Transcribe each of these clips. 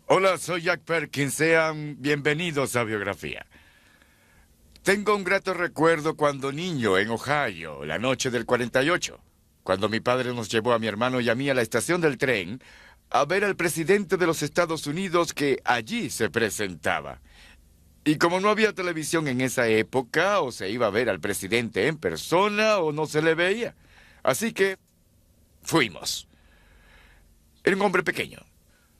Hola, soy Jack Perkins. Sean bienvenidos a Biografía. Tengo un grato recuerdo cuando niño en Ohio, la noche del 48, cuando mi padre nos llevó a mi hermano y a mí a la estación del tren a ver al presidente de los Estados Unidos que allí se presentaba. Y como no había televisión en esa época, o se iba a ver al presidente en persona o no se le veía. Así que fuimos. Era un hombre pequeño,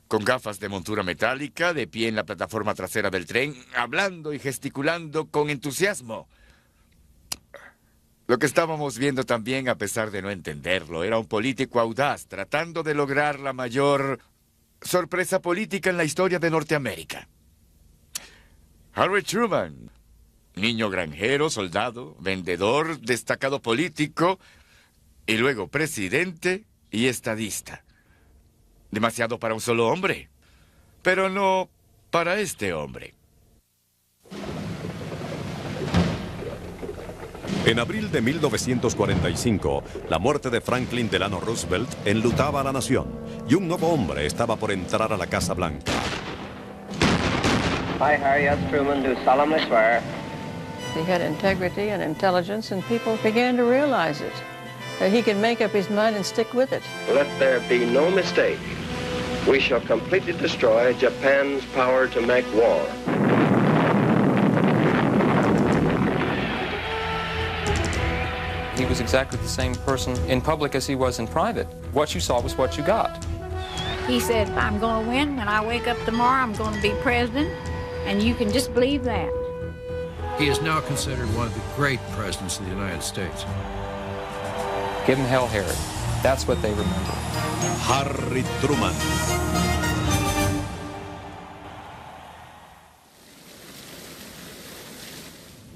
con gafas de montura metálica, de pie en la plataforma trasera del tren, hablando y gesticulando con entusiasmo. Lo que estábamos viendo también, a pesar de no entenderlo, era un político audaz, tratando de lograr la mayor sorpresa política en la historia de Norteamérica. Harry Truman, niño granjero, soldado, vendedor, destacado político, y luego presidente y estadista. Demasiado para un solo hombre, pero no para este hombre. En abril de 1945, la muerte de Franklin Delano Roosevelt enlutaba a la nación y un nuevo hombre estaba por entrar a la Casa Blanca. I, Harry S. Truman, do solemnly swear. He had integrity and intelligence, and people began to realize it. That he could make up his mind and stick with it. Let there be no mistake. We shall completely destroy Japan's power to make war. He was exactly the same person in public as he was in private. What you saw was what you got. He said, I'm going to win. When I wake up tomorrow, I'm going to be president. And you can just believe that. He is now considered one of the great presidents of the United States. Give him hell, Harry. That's what they remember. Harry Truman.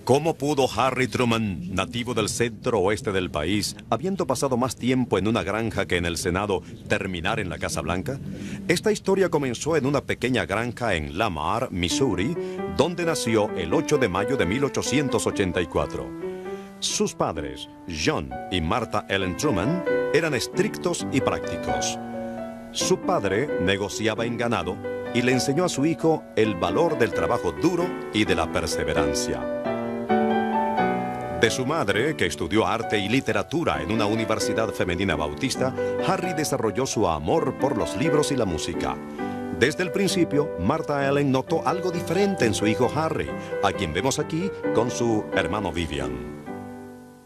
¿Cómo pudo Harry Truman, nativo del centro oeste del país, habiendo pasado más tiempo en una granja que en el Senado, terminar en la Casa Blanca? Esta historia comenzó en una pequeña granja en Lamar, Missouri, donde nació el 8 de mayo de 1884. Sus padres, John y Martha Ellen Truman, eran estrictos y prácticos. Su padre negociaba en ganado y le enseñó a su hijo el valor del trabajo duro y de la perseverancia. De su madre, que estudió arte y literatura en una universidad femenina bautista, Harry desarrolló su amor por los libros y la música. Desde el principio, Martha Ellen notó algo diferente en su hijo Harry, a quien vemos aquí con su hermano Vivian.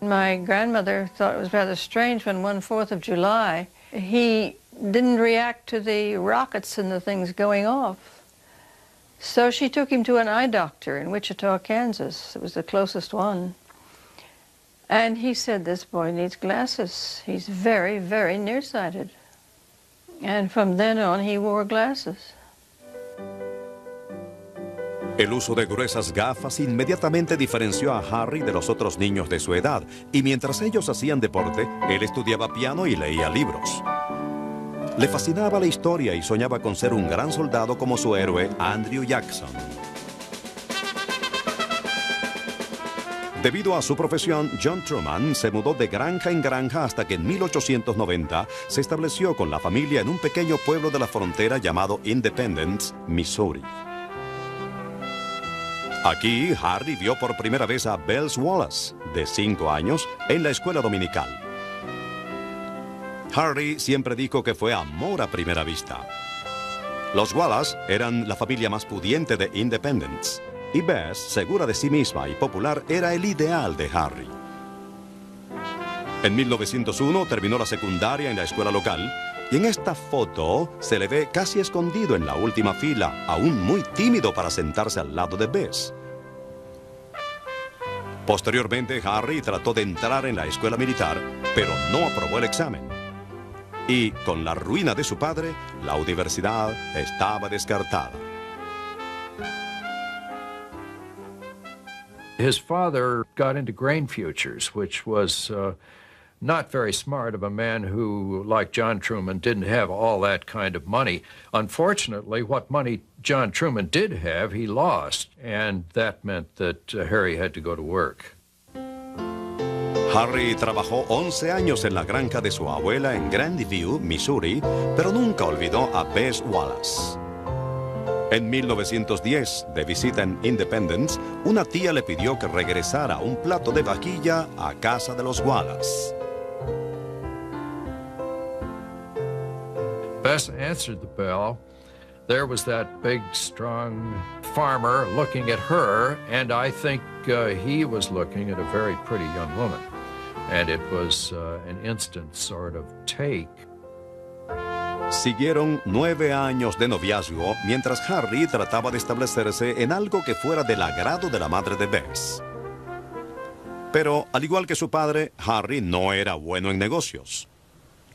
My grandmother thought it was rather strange when one 4th of July, he didn't react to the rockets and the things going off. So she took him to an eye doctor in Wichita, Kansas. It was the closest one. And he said, this boy needs glasses. He's very, very nearsighted. And from then on, he wore glasses. El uso de gruesas gafas inmediatamente diferenció a Harry de los otros niños de su edad, y mientras ellos hacían deporte, él estudiaba piano y leía libros. Le fascinaba la historia y soñaba con ser un gran soldado como su héroe, Andrew Jackson. Debido a su profesión, John Truman se mudó de granja en granja hasta que en 1890 se estableció con la familia en un pequeño pueblo de la frontera llamado Independence, Missouri. Aquí, Harry vio por primera vez a Bells Wallace, de 5 años, en la escuela dominical. Harry siempre dijo que fue amor a primera vista. Los Wallace eran la familia más pudiente de Independence. Y Bess, segura de sí misma y popular, era el ideal de Harry. En 1901 terminó la secundaria en la escuela local y en esta foto se le ve casi escondido en la última fila, aún muy tímido para sentarse al lado de Bess. Posteriormente, Harry trató de entrar en la escuela militar, pero no aprobó el examen. Y con la ruina de su padre, la universidad estaba descartada. His father got into grain futures, which was not very smart of a man who, like John Truman, didn't have all that kind of money. Unfortunately, what money John Truman did have, he lost, and that meant that Harry had to go to work. Harry trabajó 11 años en la granja de su abuela en Grandview, Missouri, pero nunca olvidó a Bess Wallace. En 1910, de visita en Independence, una tía le pidió que regresara un plato de vajilla a casa de los Wallace. Bess answered the bell. There was that big, strong farmer looking at her, and I think he was looking at a very pretty young woman. And it was an instant sort of take. Siguieron 9 años de noviazgo mientras Harry trataba de establecerse en algo que fuera del agrado de la madre de Bess. Pero, al igual que su padre, Harry no era bueno en negocios.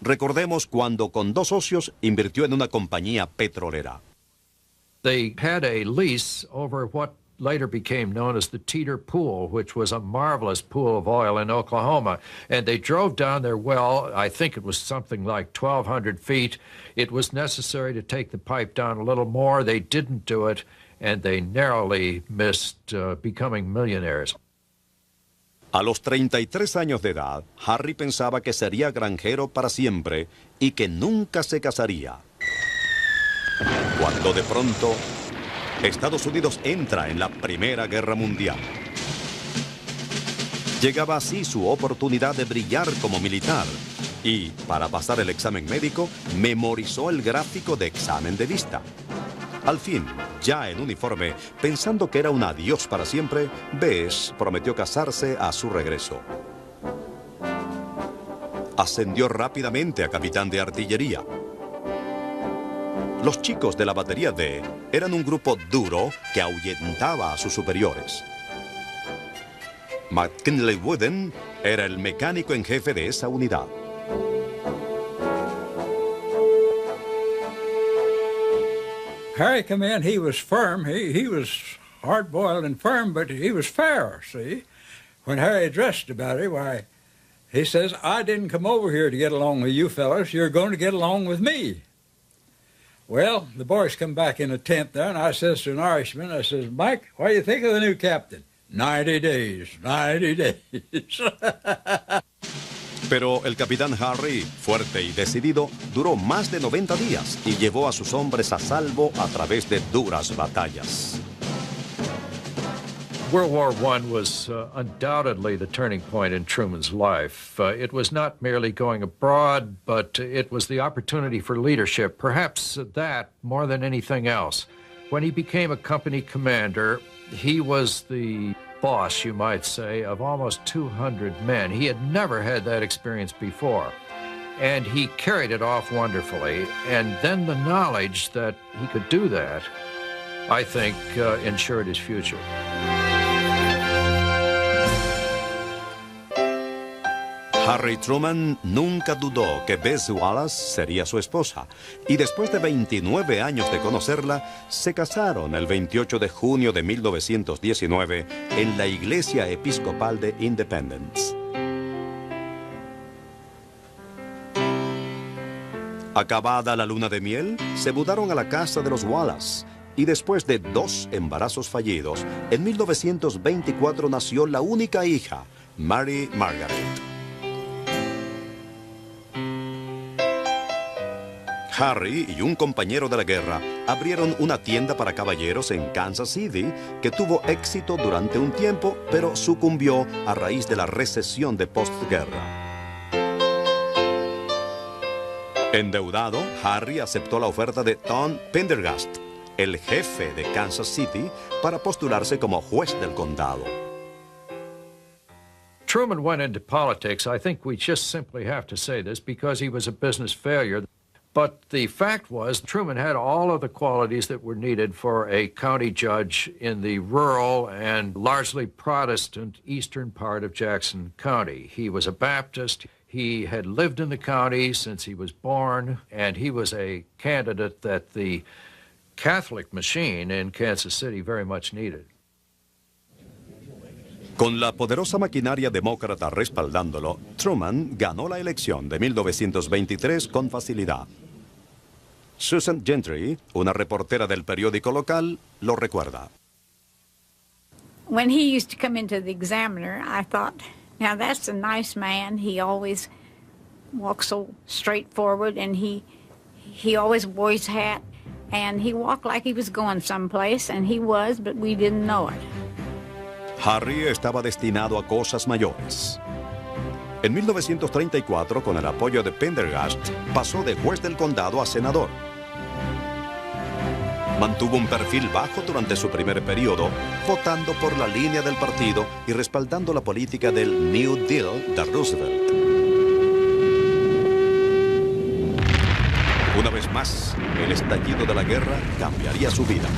Recordemos cuando con 2 socios invirtió en una compañía petrolera. They had a lease over what later became known as the Teeter Pool, which was a marvelous pool of oil in Oklahoma. And they drove down their well. I think it was something like 1,200 feet. It was necessary to take the pipe down a little more. They didn't do it, and they narrowly missed becoming millionaires. A los 33 años de edad, Harry pensaba que sería granjero para siempre y que nunca se casaría. Cuando de pronto, Estados Unidos entra en la Primera Guerra Mundial. Llegaba así su oportunidad de brillar como militar y, para pasar el examen médico, memorizó el gráfico de examen de vista. Al fin, ya en uniforme, pensando que era un adiós para siempre, Bess prometió casarse a su regreso. Ascendió rápidamente a capitán de artillería. Los chicos de la batería D eran un grupo duro que ahuyentaba a sus superiores. McKinley Wooden era el mecánico en jefe de esa unidad. Harry come in, he was firm. He was hard-boiled and firm, but he was fair, see? When Harry addressed about it, why, he says, I didn't come over here to get along with you fellas. You're going to get along with me. Well, the boys come back in a tent there, and I says to an Irishman, I says, Mike, what do you think of the new captain? 90 days, 90 days. Pero el capitán Harry, fuerte y decidido, duró más de 90 días y llevó a sus hombres a salvo a través de duras batallas. World War I was undoubtedly the turning point in Truman's life. It was not merely going abroad, but it was the opportunity for leadership, perhaps that more than anything else. When he became a company commander, he was the boss, you might say, of almost 200 men. He had never had that experience before. And he carried it off wonderfully. And then the knowledge that he could do that, I think, ensured his future. Harry Truman nunca dudó que Bess Wallace sería su esposa, y después de 29 años de conocerla, se casaron el 28 de junio de 1919 en la Iglesia Episcopal de Independence. Acabada la luna de miel, se mudaron a la casa de los Wallace, y después de 2 embarazos fallidos, en 1924 nació la única hija, Mary Margaret. Harry y un compañero de la guerra abrieron una tienda para caballeros en Kansas City que tuvo éxito durante un tiempo, pero sucumbió a raíz de la recesión de postguerra. Endeudado, Harry aceptó la oferta de Tom Pendergast, el jefe de Kansas City, para postularse como juez del condado. Truman went into politics. I think we just simply have to say this because he was a business failure. But the fact was, Truman had all of the qualities that were needed for a county judge in the rural and largely Protestant eastern part of Jackson County. He was a Baptist. He had lived in the county since he was born, and he was a candidate that the Catholic machine in Kansas City very much needed. Con la poderosa maquinaria demócrata respaldándolo, Truman ganó la elección de 1923 con facilidad. Susan Gentry, una reportera del periódico local, lo recuerda. When he used to come into the Examiner, I thought, now that's a nice man. He always walks so straightforward, and he always wore his hat. And he walked like he was going someplace, and he was, but we didn't know it. Harry estaba destinado a cosas mayores. En 1934, con el apoyo de Pendergast, pasó de juez del condado a senador. Mantuvo un perfil bajo durante su primer periodo, votando por la línea del partido y respaldando la política del New Deal de Roosevelt. Una vez más, el estallido de la guerra cambiaría su vida.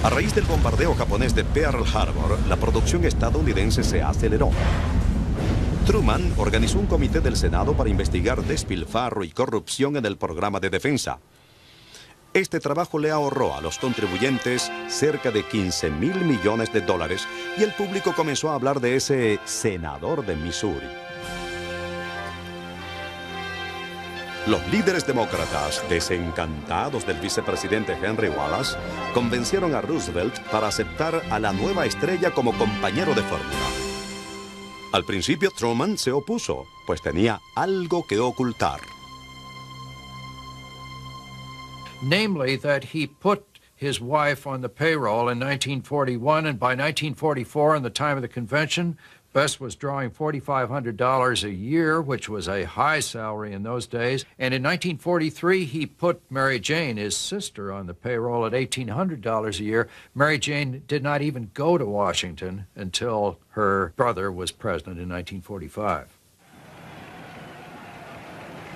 A raíz del bombardeo japonés de Pearl Harbor, la producción estadounidense se aceleró. Truman organizó un comité del Senado para investigar despilfarro y corrupción en el programa de defensa. Este trabajo le ahorró a los contribuyentes cerca de $15,000 millones y el público comenzó a hablar de ese senador de Missouri. Los líderes demócratas, desencantados del vicepresidente Henry Wallace, convencieron a Roosevelt para aceptar a la nueva estrella como compañero de fórmula. Al principio Truman se opuso, pues tenía algo que ocultar. Namely, that he put his wife on the payroll in 1941, and by 1944, in the time of the convention, Bess was drawing $4,500 a year, which was a high salary in those days. And in 1943, he put Mary Jane, his sister, on the payroll at $1,800 a year. Mary Jane did not even go to Washington until her brother was president in 1945.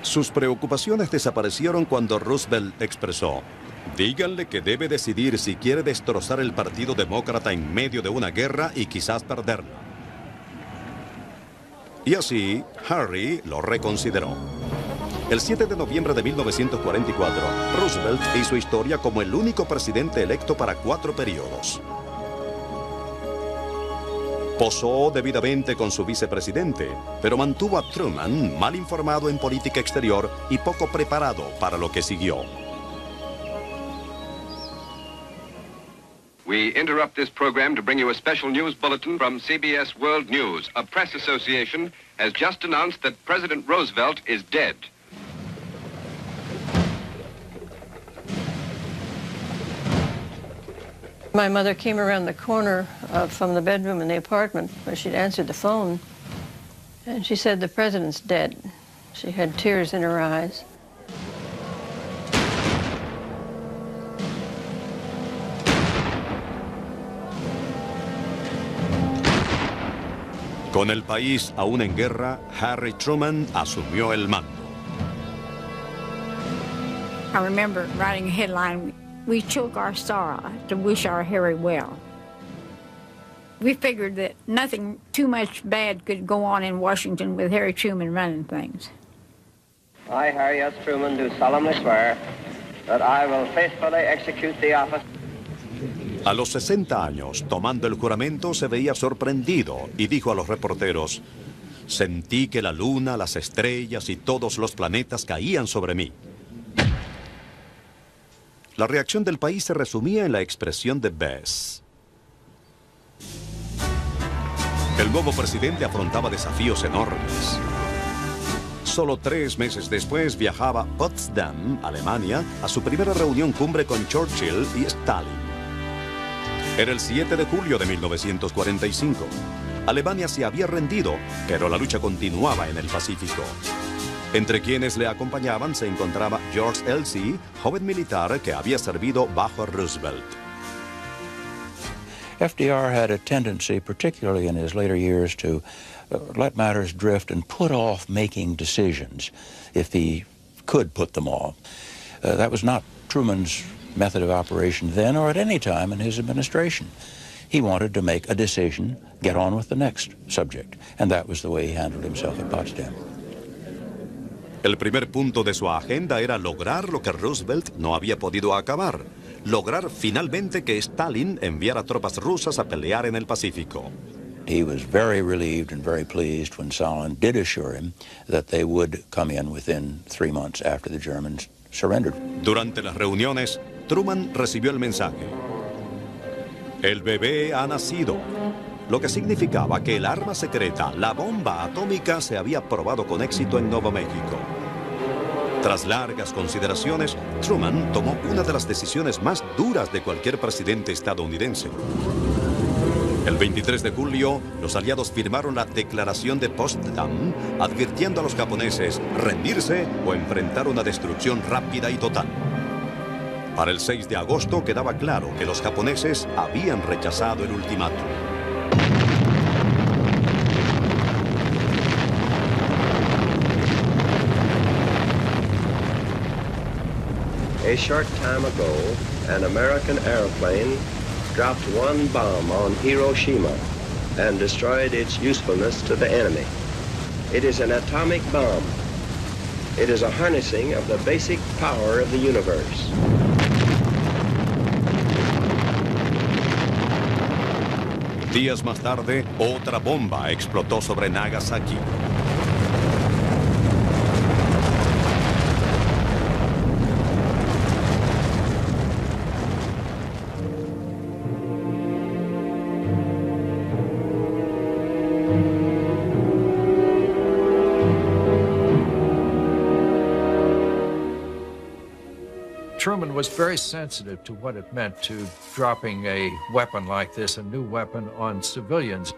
Sus preocupaciones desaparecieron cuando Roosevelt expresó: díganle que debe decidir si quiere destrozar el Partido Demócrata en medio de una guerra y quizás perderla. Y así, Harry lo reconsideró. El 7 de noviembre de 1944, Roosevelt hizo historia como el único presidente electo para 4 periodos. Posó debidamente con su vicepresidente, pero mantuvo a Truman mal informado en política exterior y poco preparado para lo que siguió. We interrupt this program to bring you a special news bulletin from CBS World News. A press association has just announced that President Roosevelt is dead. My mother came around the corner from the bedroom in the apartment where she'd answered the phone, and she said, "The president's dead." She had tears in her eyes. Con el país aún en guerra, Harry Truman asumió el mando. I remember writing a headline, "We choke our sorrow to wish our Harry well." We figured that nothing too much bad could go on in Washington with Harry Truman running things. I, Harry S. Truman, do solemnly swear that I will faithfully execute the office. A los 60 años, tomando el juramento, se veía sorprendido y dijo a los reporteros: sentí que la luna, las estrellas y todos los planetas caían sobre mí. La reacción del país se resumía en la expresión de Bess. El nuevo presidente afrontaba desafíos enormes. Solo 3 meses después viajaba a Potsdam, Alemania, a su primera reunión cumbre con Churchill y Stalin. Era el 7 de julio de 1945. Alemania se había rendido, pero la lucha continuaba en el Pacífico. Entre quienes le acompañaban se encontraba George Elsie, joven militar que había servido bajo Roosevelt. FDR had a tendency, particularly in his later years, to let matters drift and put off making decisions if he could put them off. That was not Truman's method of operation then or at any time in his administration. He wanted to make a decision, get on with the next subject, and that was the way he handled himself at Potsdam. El primer punto de su agenda era lograr lo que Roosevelt no había podido acabar: lograr finalmente que Stalin enviara tropas rusas a pelear en el Pacífico. He was very relieved and very pleased when Stalin did assure him that they would come in within 3 months after the Germans surrendered. Durante las reuniones, Truman recibió el mensaje: el bebé ha nacido, lo que significaba que el arma secreta, la bomba atómica, se había probado con éxito en Nuevo México. Tras largas consideraciones, Truman tomó una de las decisiones más duras de cualquier presidente estadounidense. El 23 de julio, los aliados firmaron la Declaración de Potsdam, advirtiendo a los japoneses rendirse o enfrentar una destrucción rápida y total. Para el 6 de agosto quedaba claro que los japoneses habían rechazado el ultimátum. A short time ago, an American airplane dropped one bomb on Hiroshima and destroyed its usefulness to the enemy. It is an atomic bomb. It is a harnessing of the basic power of the universe. Días más tarde, otra bomba explotó sobre Nagasaki. Truman was very sensitive to what it meant to dropping a weapon like this, a new weapon, on civilians.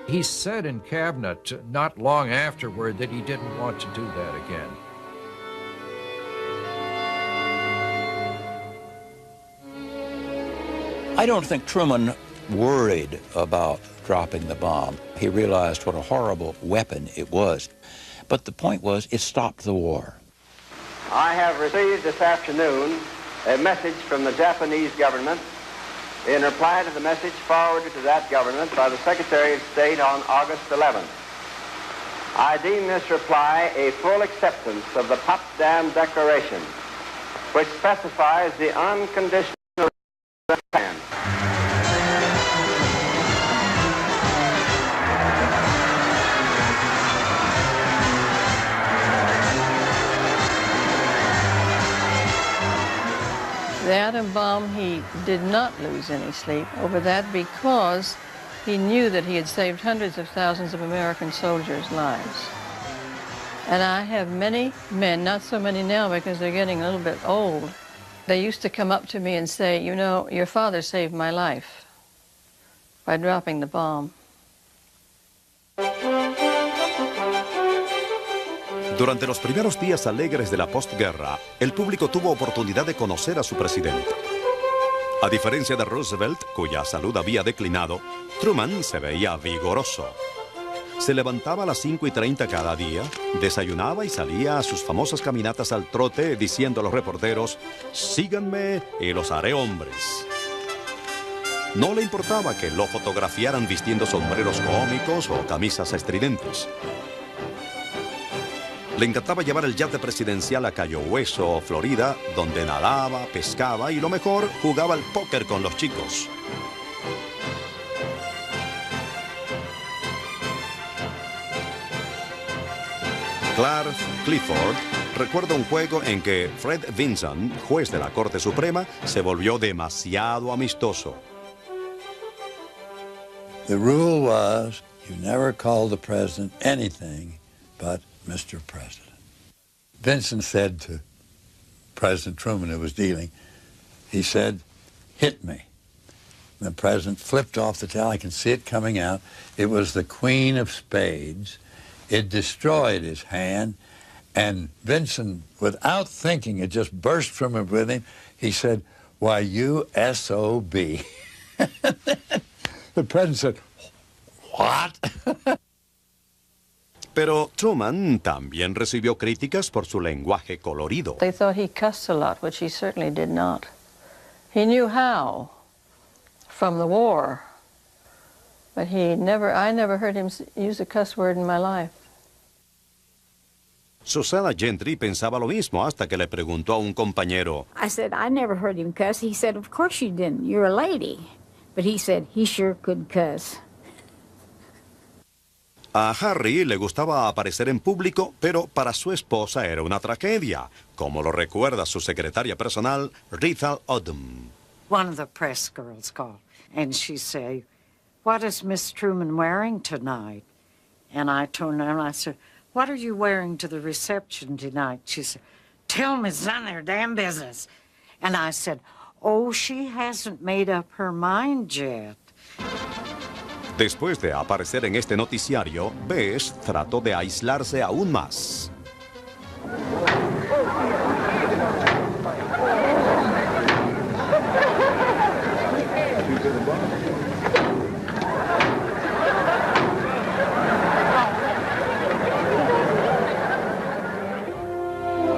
He said in cabinet not long afterward that he didn't want to do that again. I don't think Truman worried about dropping the bomb. He realized what a horrible weapon it was. But the point was, it stopped the war. I have received this afternoon a message from the Japanese government in reply to the message forwarded to that government by the Secretary of State on August 11th. I deem this reply a full acceptance of the Potsdam Declaration, which specifies the unconditional Japan. The atom bomb, he did not lose any sleep over that because he knew that he had saved hundreds of thousands of American soldiers' lives. And I have many men, not so many now because they're getting a little bit old, they used to come up to me and say, you know, your father saved my life by dropping the bomb. Durante los primeros días alegres de la postguerra, el público tuvo oportunidad de conocer a su presidente. A diferencia de Roosevelt, cuya salud había declinado, Truman se veía vigoroso. Se levantaba a las 5:30 cada día, desayunaba y salía a sus famosas caminatas al trote diciendo a los reporteros, síganme y los haré hombres. No le importaba que lo fotografiaran vistiendo sombreros cómicos o camisas estridentes. Le encantaba llevar el yate presidencial a Cayo Hueso, Florida, donde nadaba, pescaba y, lo mejor, jugaba al póker con los chicos. Clark Clifford recuerda un juego en que Fred Vinson, juez de la Corte Suprema, se volvió demasiado amistoso. The rule was you never call the president anything but Mr. President. Vinson said to President Truman, who was dealing, he said, hit me. The president flipped off the towel. I can see it coming out. It was the Queen of Spades. It destroyed his hand. And Vinson, without thinking, it just burst from him with him. He said, why, you S.O.B. The president said, what? Pero Truman también recibió críticas por su lenguaje colorido. They thought he cussed a lot, which he certainly did not. He knew how from the war, but I never heard him use a cuss word in my life. Susana Gentry pensaba lo mismo hasta que le preguntó a un compañero. I said, I never heard him cuss. He said, of course you didn't. You're a lady. But he said, he sure could cuss. A Harry le gustaba aparecer en público, pero para su esposa era una tragedia, como lo recuerda su secretaria personal, Rita Odom. One of the press girls called, and she said, what is Miss Truman wearing tonight? And I turned around and I said, what are you wearing to the reception tonight? She said, Tell them it's none of their damn business. And I said, oh, she hasn't made up her mind yet. Después de aparecer en este noticiario, Bess trató de aislarse aún más.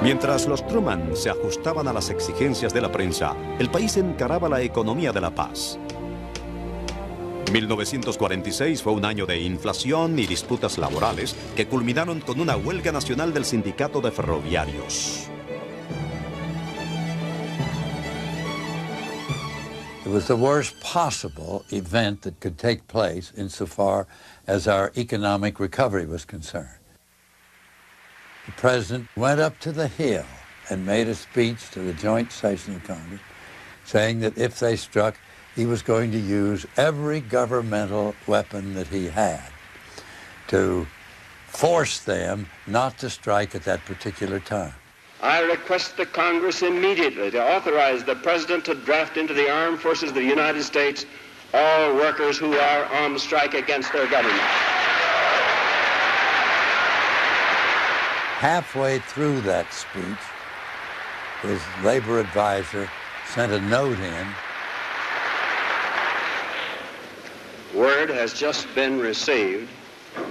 Mientras los Truman se ajustaban a las exigencias de la prensa, el país encaraba la economía de la paz. 1946 fue un año de inflación y disputas laborales que culminaron con una huelga nacional del sindicato de ferroviarios. It was the worst possible event that could take place insofar as our economic recovery was concerned. The president went up to the Hill and made a speech to the joint session of Congress saying that if they struck, he was going to use every governmental weapon that he had to force them not to strike at that particular time. I request the Congress immediately to authorize the President to draft into the armed forces of the United States all workers who are on strike against their government. Halfway through that speech, his labor advisor sent a note in. Word has just been received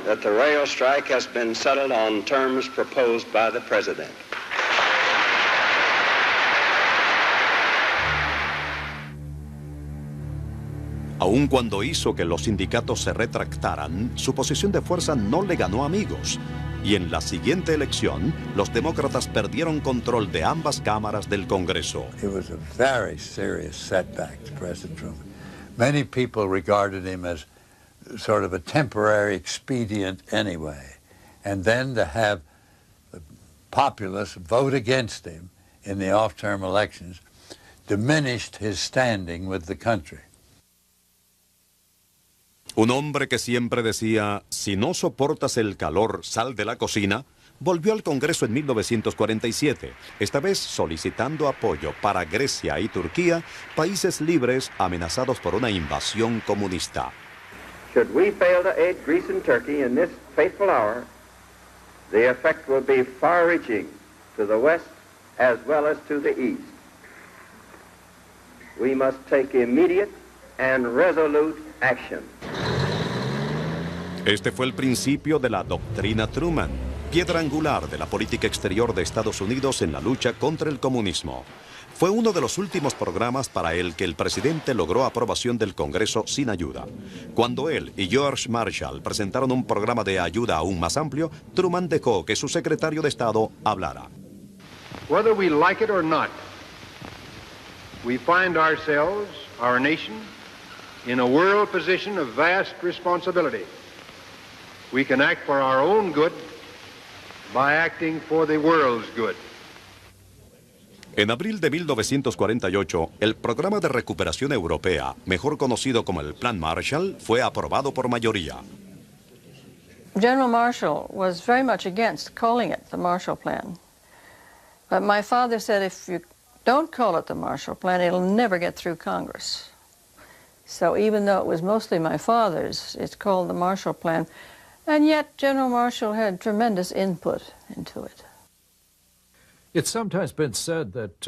that the rail strike has been settled on terms proposed by the President. Aun cuando hizo que los sindicatos se retractaran, su posición de fuerza no le ganó amigos. Y en la siguiente elección, los demócratas perdieron control de ambas cámaras del Congreso. It was a very serious setback to President Truman. Many people regarded him as sort of a temporary expedient anyway. And then to have the populace vote against him in the off-term elections diminished his standing with the country. Un hombre que siempre decía, si no soportas el calor, sal de la cocina, volvió al Congreso en 1947, esta vez solicitando apoyo para Grecia y Turquía, países libres amenazados por una invasión comunista. Should we fail to aid Greece and Turkey in this fateful hour, the effect will be far-reaching to the west as well as to the east. We must take immediate and resolute action. Este fue el principio de la doctrina Truman, piedra angular de la política exterior de Estados Unidos en la lucha contra el comunismo. Fue uno de los últimos programas para el que el presidente logró aprobación del Congreso sin ayuda. Cuando él y George Marshall presentaron un programa de ayuda aún más amplio, Truman dejó que su secretario de Estado hablara. Whether we like it or not, we find ourselves, our nation, in a world position of vast responsibility. We can act for our own good by acting for the world's good. En abril de 1948, el Programa de Recuperación Europea, mejor conocido como el Plan Marshall, fue aprobado por mayoría. General Marshall was very much against calling it the Marshall Plan. But my father said if you don't call it the Marshall Plan, it'll never get through Congress. So even though it was mostly my father's, it's called the Marshall Plan. And yet General Marshall had tremendous input into it. It's sometimes been said that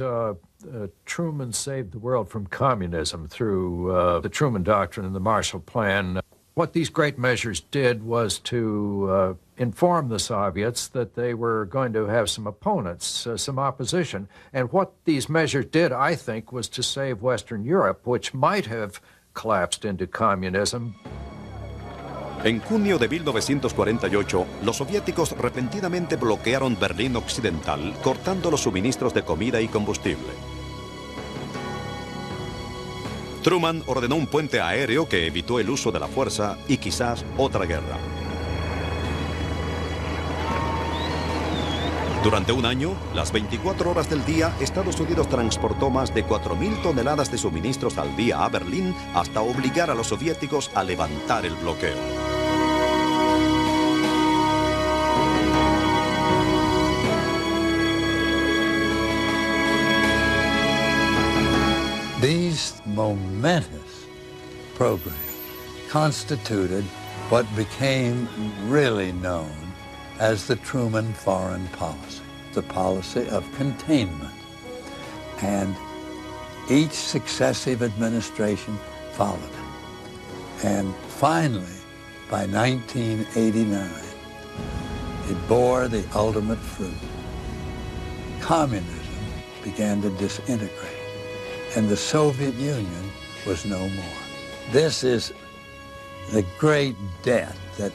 Truman saved the world from communism through the Truman Doctrine and the Marshall Plan. What these great measures did was to inform the Soviets that they were going to have some opponents, some opposition. And what these measures did, I think, was to save Western Europe, which might have collapsed into communism. En junio de 1948, los soviéticos repentinamente bloquearon Berlín Occidental, cortando los suministros de comida y combustible. Truman ordenó un puente aéreo que evitó el uso de la fuerza y quizás otra guerra. Durante un año, las 24 horas del día, Estados Unidos transportó más de 4.000 toneladas de suministros al día a Berlín hasta obligar a los soviéticos a levantar el bloqueo. These momentous programs constituted what became really known as the Truman Foreign Policy, the policy of containment. And each successive administration followed it. And finally, by 1989, it bore the ultimate fruit. Communism began to disintegrate, and the Soviet Union was no more. This is the great debt that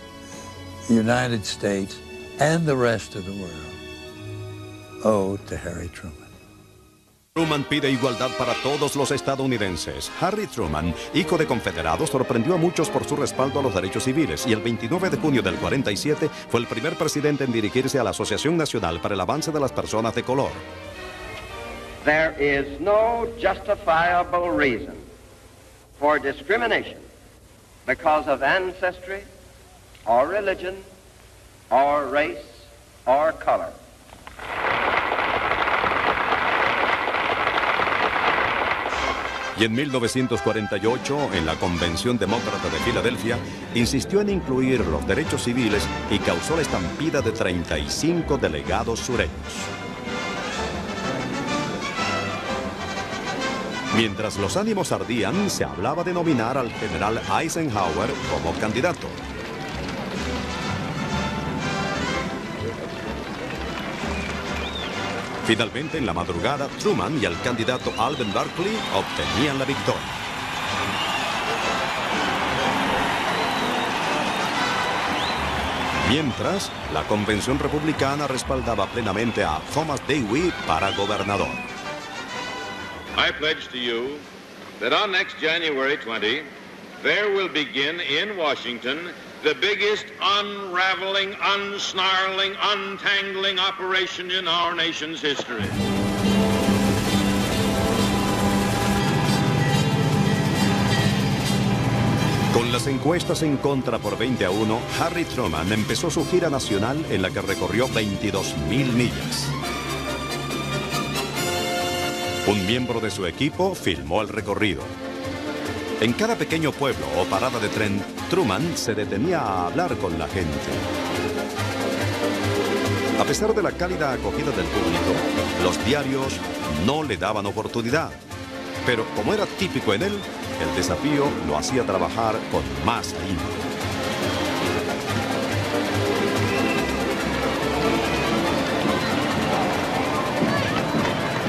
the United States and the rest of the world owe to Harry Truman. Truman pide igualdad para todos los estadounidenses. Harry Truman, hijo de confederados, sorprendió a muchos por su respaldo a los derechos civiles y el 29 de junio del 47 fue el primer presidente en dirigirse a la Asociación Nacional para el Avance de las Personas de Color. There is no justifiable reason for discrimination because of ancestry or religion or race or color. Y en 1948, en la Convención Demócrata de Filadelfia, insistió en incluir los derechos civiles y causó la estampida de 35 delegados sureños. Mientras los ánimos ardían, se hablaba de nominar al general Eisenhower como candidato. Finalmente, en la madrugada, Truman y el candidato Alvin Barkley obtenían la victoria. Mientras, la convención republicana respaldaba plenamente a Thomas Dewey para gobernador. I pledge to you that on next January 20, there will begin in Washington the biggest unraveling, unsnarling, untangling operation in our nation's history. Con las encuestas en contra por 20-1, Harry Truman empezó su gira nacional en la que recorrió 22,000 millas. Un miembro de su equipo filmó el recorrido. En cada pequeño pueblo o parada de tren, Truman se detenía a hablar con la gente. A pesar de la cálida acogida del público, los diarios no le daban oportunidad. Pero como era típico en él, el desafío lo hacía trabajar con más ahínco.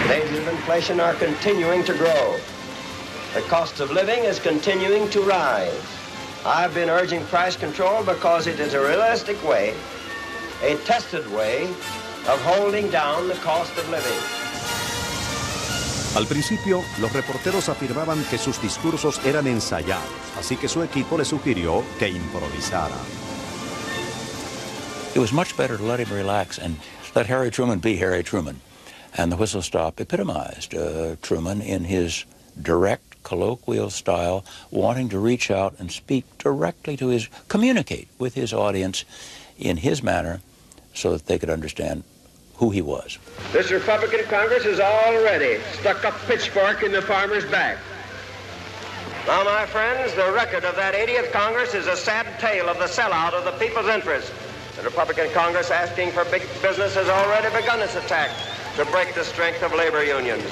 Wages of inflation are continuing to grow. The cost of living is continuing to rise. I've been urging price control because it is a realistic way, a tested way, of holding down the cost of living. Al principio, los reporteros afirmaban que sus discursos eran ensayados, así que su equipo le sugirió que improvisara. It was much better to let him relax and let Harry Truman be Harry Truman. And the whistle stop epitomized Truman in his direct, colloquial style, wanting to reach out and speak directly to communicate with his audience in his manner so that they could understand who he was. This Republican Congress has already stuck a pitchfork in the farmer's back. Now, my friends, the record of that 80th Congress is a sad tale of the sellout of the people's interest. The Republican Congress asking for big business has already begun its attack to break the strength of labor unions.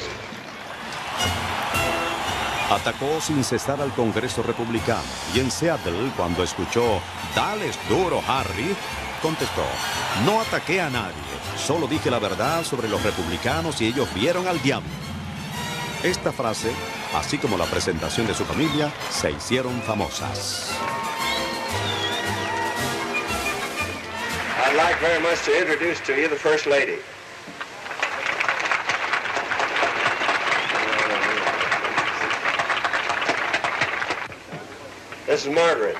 Atacó sin cesar al Congreso republicano y en Seattle, cuando escuchó "Dales duro, Harry", contestó: "No ataqué a nadie, solo dije la verdad sobre los republicanos y ellos vieron al diablo". Esta frase, así como la presentación de su familia, se hicieron famosas. I'd like very much to introduce to you the First Lady. This is Margaret.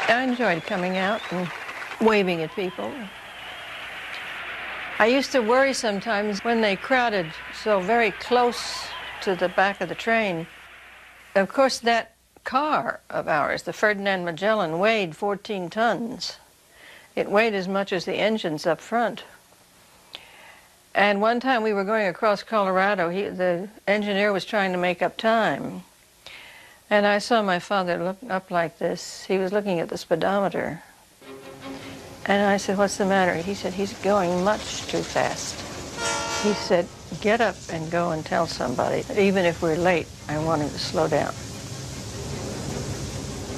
I enjoyed coming out and waving at people. I used to worry sometimes when they crowded so very close to the back of the train. Of course, that car of ours, the Ferdinand Magellan, weighed 14 tons. It weighed as much as the engines up front. And one time we were going across Colorado. The engineer was trying to make up time. And I saw my father look up like this. He was looking at the speedometer. And I said, "What's the matter?" He said, "He's going much too fast." He said, "Get up and go and tell somebody. Even if we're late, I want him to slow down."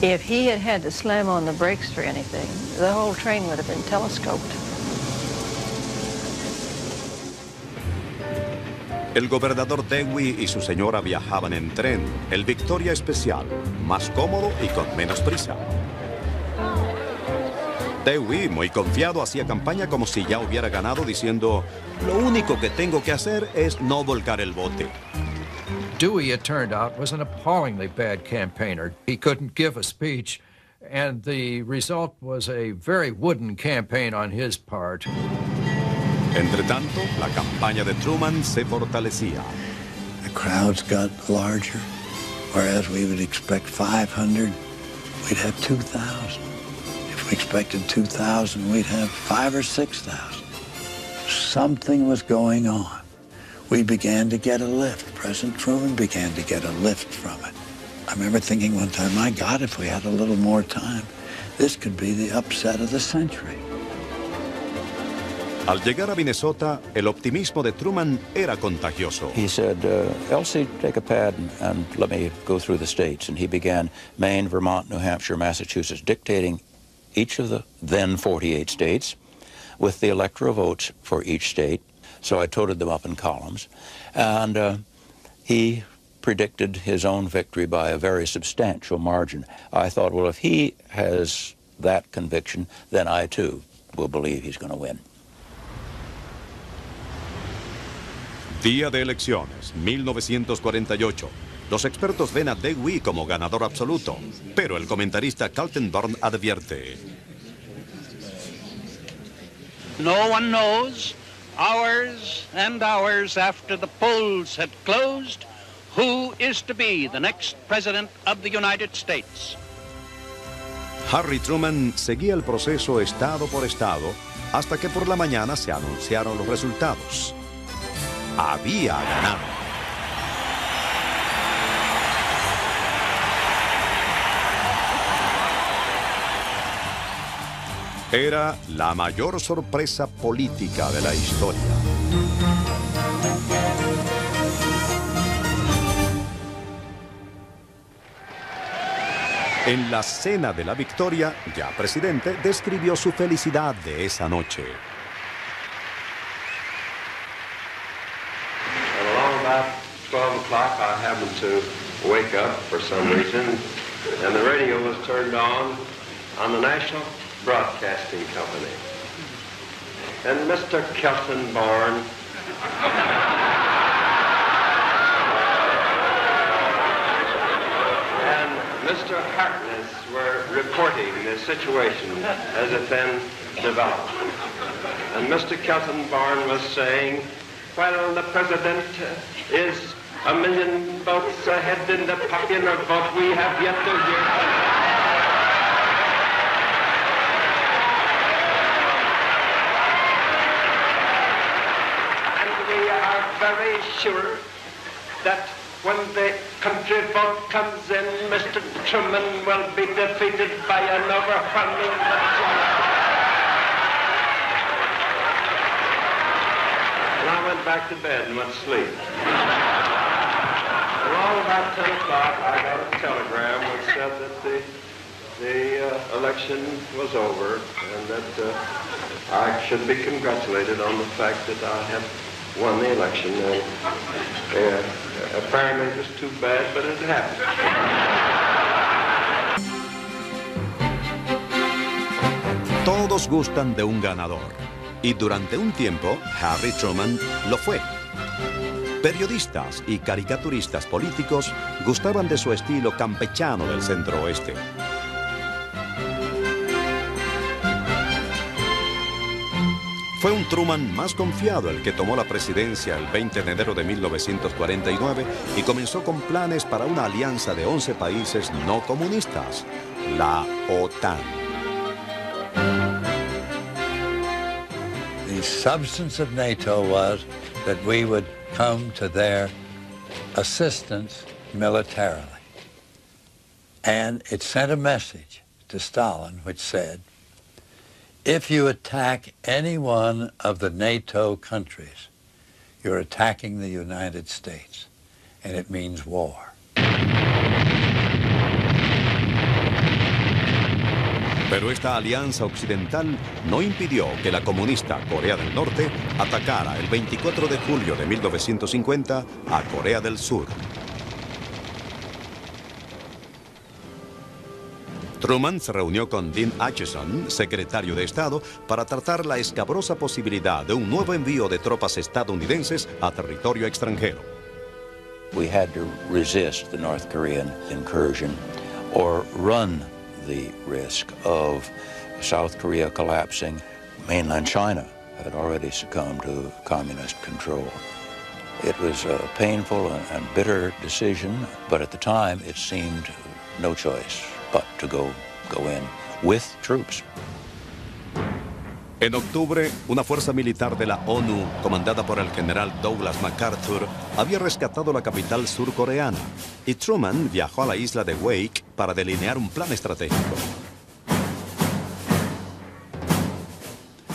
If he had had to slam on the brakes for anything, the whole train would have been telescoped. El gobernador Dewey y su señora viajaban en tren, el Victoria Especial, más cómodo y con menos prisa. Dewey, muy confiado, hacía campaña como si ya hubiera ganado, diciendo, "Lo único que tengo que hacer es no volcar el bote." Dewey, it turned out, was an appallingly bad campaigner. He couldn't give a speech, and the result was a very wooden campaign on his part. Entre tanto, la campaña de Truman se fortalecía. The crowds got larger, whereas we would expect 500, we'd have 2,000. If we expected 2,000, we'd have 5,000 or 6,000. Something was going on. We began to get a lift. President Truman began to get a lift from it. I remember thinking one time, my God, if we had a little more time, this could be the upset of the century. Al llegar a Minnesota, el optimismo de Truman era contagioso. He said, "Elsie, take a pad and let me go through the states." And he began Maine, Vermont, New Hampshire, Massachusetts, dictating each of the then 48 states with the electoral votes for each state. So I toted them up in columns. And he predicted his own victory by a very substantial margin. I thought, well, if he has that conviction, then I, too, will believe he's going to win. Día de elecciones, 1948. Los expertos ven a Dewey como ganador absoluto, pero el comentarista Kaltenborn advierte. No one knows, hours and hours after the polls had closed, who is to be the next president of the United States. Harry Truman seguía el proceso estado por estado hasta que por la mañana se anunciaron los resultados. Había ganado. Era la mayor sorpresa política de la historia. En la cena de la victoria, ya presidente, describió su felicidad de esa noche. About 12 o'clock, I happened to wake up for some reason, and the radio was turned on the National Broadcasting Company. And Mr. Kaltenborn and Mr. Harkness were reporting the situation as it then developed. And Mr. Kaltenborn was saying, "Well, the president is 1,000,000 votes ahead in the popular vote. We have yet to hear." And we are very sure that when the country vote comes in, Mr. Truman will be defeated by an overwhelming majority. I went back to bed and went to sleep. Along about 10 o'clock, I got a telegram which said that the election was over and that I should be congratulated on the fact that I have won the election. And apparently it was too bad, but it happened. Todos gustan de un ganador. Y durante un tiempo, Harry Truman lo fue. Periodistas y caricaturistas políticos gustaban de su estilo campechano del centro oeste. Fue un Truman más confiado el que tomó la presidencia el 20 de enero de 1949 y comenzó con planes para una alianza de 11 países no comunistas, la OTAN. The substance of NATO was that we would come to their assistance militarily. And it sent a message to Stalin which said, if you attack any one of the NATO countries, you're attacking the United States, and it means war. Pero esta alianza occidental no impidió que la comunista Corea del Norte atacara el 24 de julio de 1950 a Corea del Sur. Truman se reunió con Dean Acheson, secretario de Estado, para tratar la escabrosa posibilidad de un nuevo envío de tropas estadounidenses a territorio extranjero. We had to resist the North Korean incursion or run the risk of South Korea collapsing. Mainland China had already succumbed to communist control. It was a painful and bitter decision, but at the time it seemed no choice but to go in with troops. En octubre, una fuerza militar de la ONU, comandada por el general Douglas MacArthur, había rescatado la capital surcoreana, y Truman viajó a la isla de Wake para delinear un plan estratégico.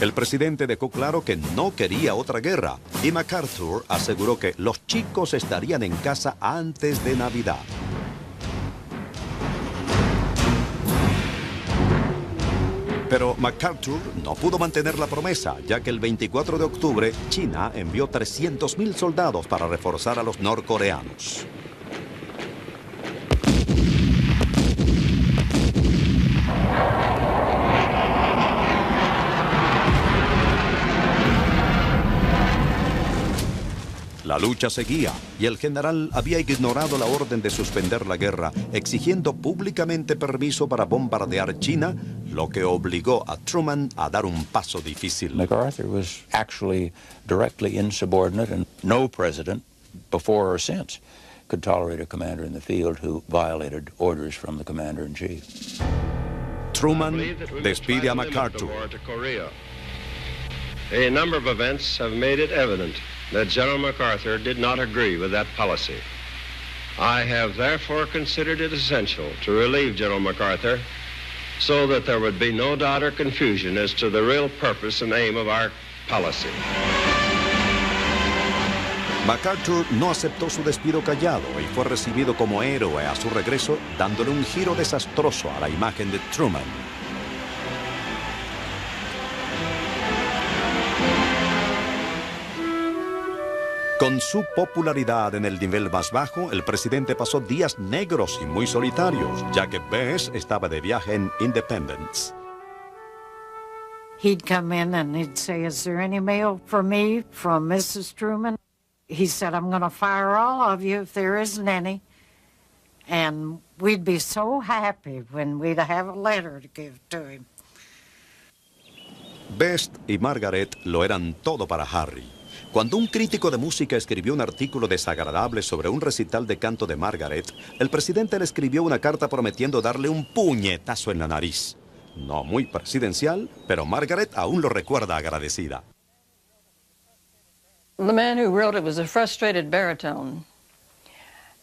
El presidente dejó claro que no quería otra guerra, y MacArthur aseguró que los chicos estarían en casa antes de Navidad. Pero MacArthur no pudo mantener la promesa, ya que el 24 de octubre China envió 300,000 soldados para reforzar a los norcoreanos. La lucha seguía y el general había ignorado la orden de suspender la guerra, exigiendo públicamente permiso para bombardear China, lo que obligó a Truman a dar un paso difícil. MacArthur was actually directly insubordinate, and no president before or since could tolerate a commander in the field who violated orders from the commander-in-chief. Truman despide a MacArthur. A number of events have made it evident that General MacArthur did not agree with that policy. I have therefore considered it essential to relieve General MacArthur so that there would be no doubt or confusion as to the real purpose and aim of our policy. MacArthur no aceptó su despido callado y fue recibido como héroe a su regreso, dándole un giro desastroso a la imagen de Truman. Con su popularidad en el nivel más bajo, el presidente pasó días negros y muy solitarios, ya que Bess estaba de viaje en Independence. He'd come in and he'd say, "Is there any mail for me from Mrs. Truman?" He said, "I'm going to fire all of you if there isn't any." And we'd be so happy when we'd have a letter to give to him. Bess y Margaret lo eran todo para Harry. Cuando un crítico de música escribió un artículo desagradable sobre un recital de canto de Margaret, el presidente le escribió una carta prometiendo darle un puñetazo en la nariz. No muy presidencial, pero Margaret aún lo recuerda agradecida. The man who wrote it was a frustrated baritone.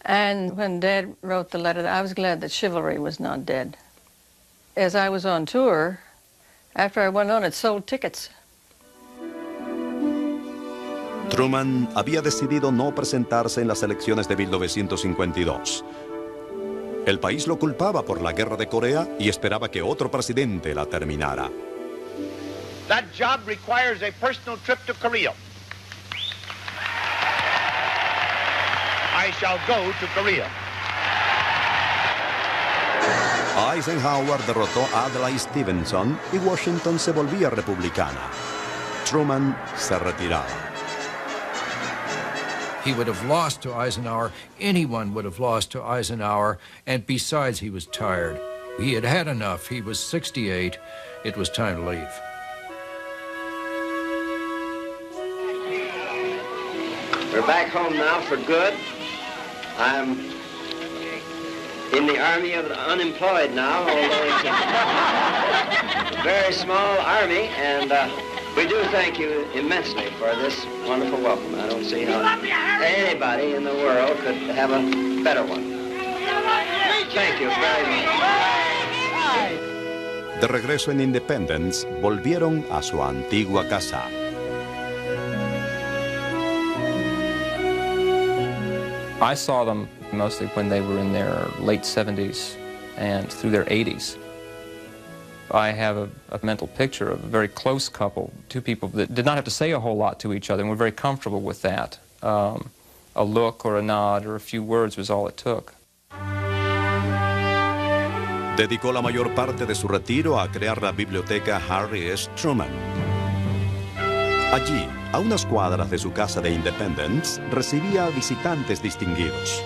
And when Dad wrote the letter, I was glad that chivalry was not dead. As I was on tour, after I went on, it sold tickets. Truman había decidido no presentarse en las elecciones de 1952. El país lo culpaba por la guerra de Corea y esperaba que otro presidente la terminara. That job requires a personal trip to Korea. I shall go to Korea. Eisenhower derrotó a Adlai Stevenson y Washington se volvía republicana. Truman se retiraba. He would have lost to Eisenhower. Anyone would have lost to Eisenhower. And besides, he was tired. He had had enough. He was 68. It was time to leave. We're back home now for good. I'm in the army of the unemployed now, although it's a very small army, and We do thank you immensely for this wonderful welcome. I don't see how anybody in the world could have a better one. Thank you very much. De regreso en Independence, volvieron a su antigua casa. I saw them mostly when they were in their late 70s and through their 80s. I have a mental picture of a very close couple, two people that did not have to say a whole lot to each other and were very comfortable with that. A look or a nod or a few words was all it took. Dedicó la mayor parte de su retiro a crear la biblioteca Harry S. Truman. Allí, a unas cuadras de su casa de Independence, recibía visitantes distinguidos.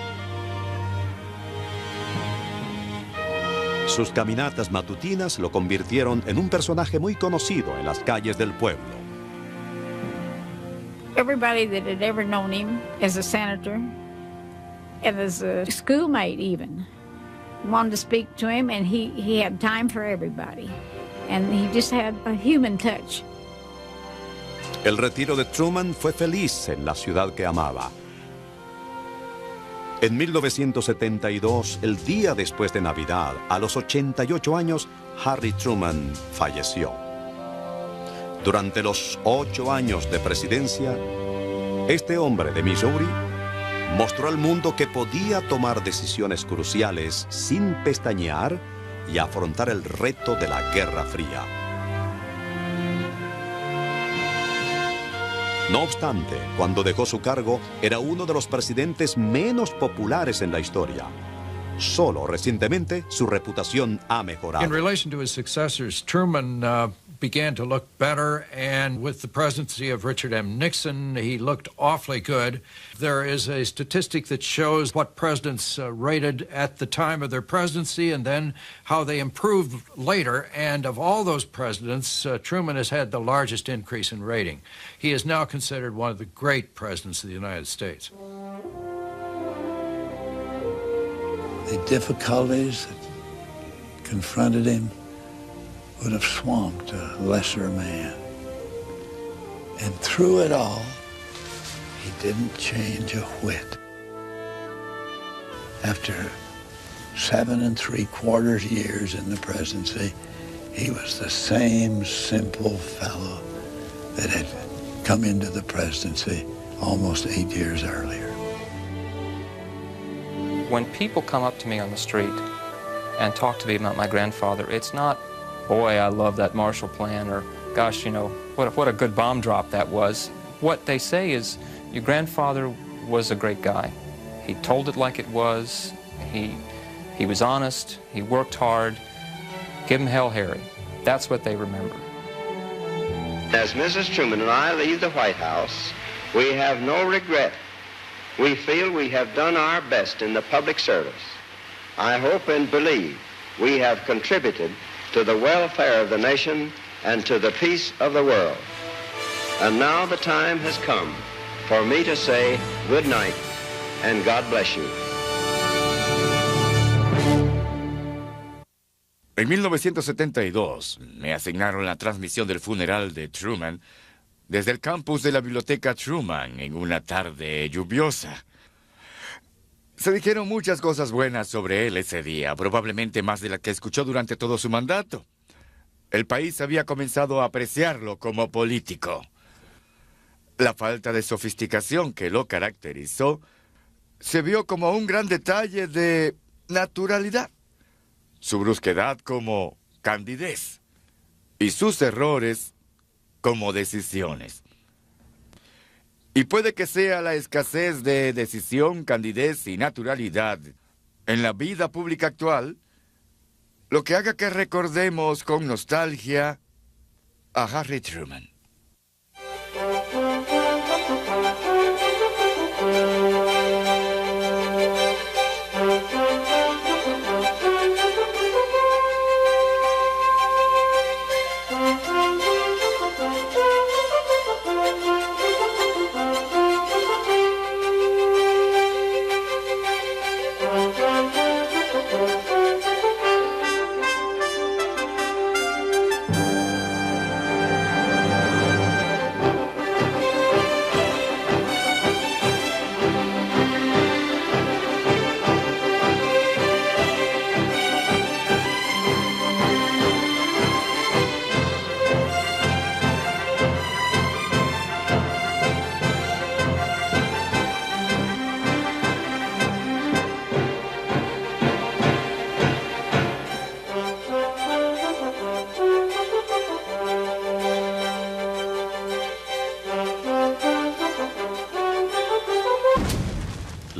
Sus caminatas matutinas lo convirtieron en un personaje muy conocido en las calles del pueblo. Everybody that had ever known him as a senator and as a schoolmate even wanted to speak to him, and he had time for everybody. And he just had a human touch. El retiro de Truman fue feliz en la ciudad que amaba. En 1972, el día después de Navidad, a los 88 años, Harry Truman falleció. Durante los 8 años de presidencia, este hombre de Missouri mostró al mundo que podía tomar decisiones cruciales sin pestañear y afrontar el reto de la Guerra Fría. No obstante, cuando dejó su cargo, era uno de los presidentes menos populares en la historia. Solo recientemente su reputación ha mejorado. In relation to his successors, Truman began to look better, and with the presidency of Richard M. Nixon, he looked awfully good. There is a statistic that shows what presidents rated at the time of their presidency and then how they improved later, and of all those presidents, Truman has had the largest increase in rating. He is now considered one of the great presidents of the United States. The difficulties that confronted him would have swamped a lesser man. And through it all, he didn't change a whit. After 7 3/4 years in the presidency, he was the same simple fellow that had come into the presidency almost 8 years earlier. When people come up to me on the street and talk to me about my grandfather, it's not, boy, I love that Marshall Plan, or gosh, you know, what a good bomb drop that was. What they say is, your grandfather was a great guy. He told it like it was. He was honest. He worked hard. Give him hell, Harry. That's what they remember. As Mrs. Truman and I leave the White House, we have no regret. We feel we have done our best in the public service. I hope and believe we have contributed to the welfare of the nation and to the peace of the world. And now the time has come for me to say good night and God bless you. En 1972 me asignaron la transmisión del funeral de Truman desde el campus de la Biblioteca Truman en una tarde lluviosa. Se dijeron muchas cosas buenas sobre él ese día, probablemente más de las que escuchó durante todo su mandato. El país había comenzado a apreciarlo como político. La falta de sofisticación que lo caracterizó se vio como un gran detalle de naturalidad, su brusquedad como candidez y sus errores como decisiones. Y puede que sea la escasez de decisión, candidez y naturalidad en la vida pública actual lo que haga que recordemos con nostalgia a Harry Truman.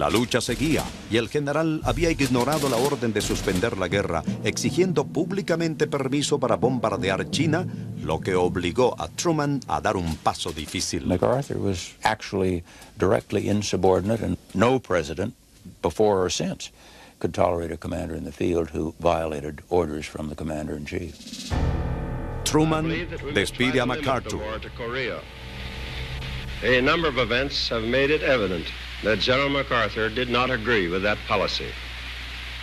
La lucha seguía y el general había ignorado la orden de suspender la guerra, exigiendo públicamente permiso para bombardear China, lo que obligó a Truman a dar un paso difícil. MacArthur was actually directly insubordinate, and no president, before or since, could tolerate a commander in the field who violated orders from the commander-in-chief. Truman despide a MacArthur. A number of events have made it evident that General MacArthur did not agree with that policy.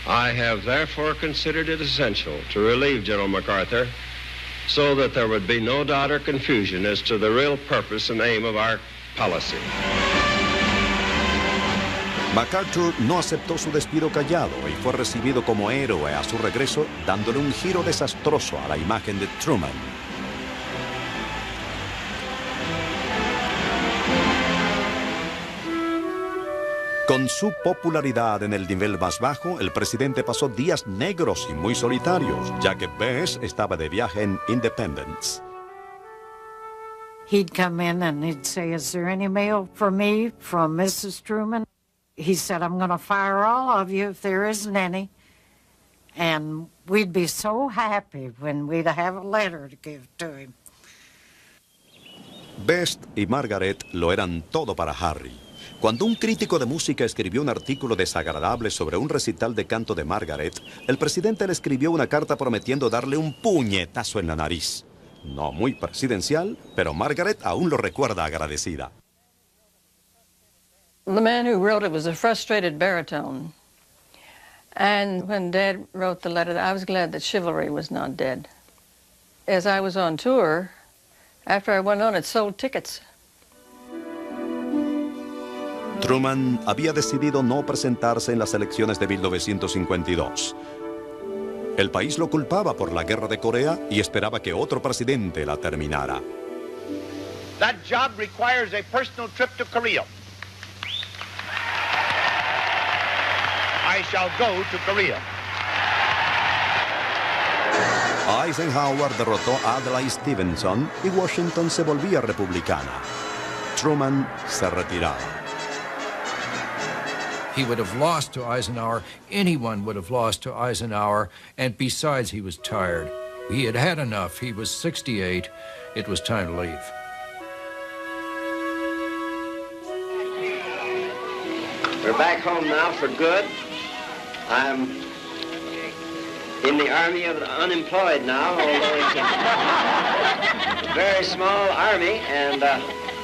I have therefore considered it essential to relieve General MacArthur so that there would be no doubt or confusion as to the real purpose and aim of our policy. MacArthur no aceptó su despido callado y fue recibido como héroe a su regreso, dándole un giro desastroso a la imagen de Truman. Con su popularidad en el nivel más bajo, el presidente pasó días negros y muy solitarios, ya que Bess estaba de viaje en Independence. He'd come in and he'd say, "Is there any mail for me from Mrs. Truman?" He said, "I'm going to fire all of you if there isn't any." And we'd be so happy when we'd have a letter to give to him. Bess y Margaret lo eran todo para Harry. Cuando un crítico de música escribió un artículo desagradable sobre un recital de canto de Margaret, el presidente le escribió una carta prometiendo darle un puñetazo en la nariz. No muy presidencial, pero Margaret aún lo recuerda agradecida. The man who wrote it was a frustrated baritone. And when Dad wrote the letter, I was glad that chivalry was not dead. As I was on tour, after I went on, it sold tickets. Truman había decidido no presentarse en las elecciones de 1952. El país lo culpaba por la guerra de Corea y esperaba que otro presidente la terminara. That job requires a personal trip to Korea. I shall go to Korea. Eisenhower derrotó a Adlai Stevenson y Washington se volvía republicana. Truman se retiraba. He would have lost to Eisenhower. Anyone would have lost to Eisenhower. And besides, he was tired. He had had enough. He was 68. It was time to leave. We're back home now for good. I'm in the army of the unemployed now, although it's a very small army, and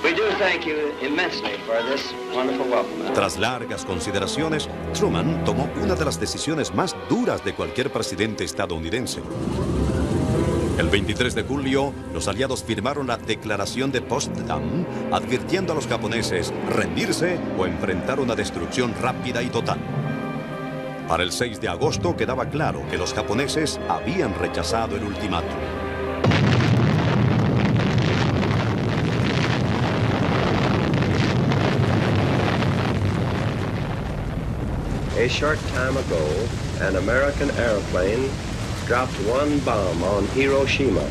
we do thank you immensely for this wonderful welcome. Tras largas consideraciones, Truman tomó una de las decisiones más duras de cualquier presidente estadounidense. El 23 de julio, los aliados firmaron la Declaración de Potsdam, advirtiendo a los japoneses rendirse o enfrentar una destrucción rápida y total. Para el 6 de agosto quedaba claro que los japoneses habían rechazado el ultimátum. A short time ago, an American airplane dropped one bomb on Hiroshima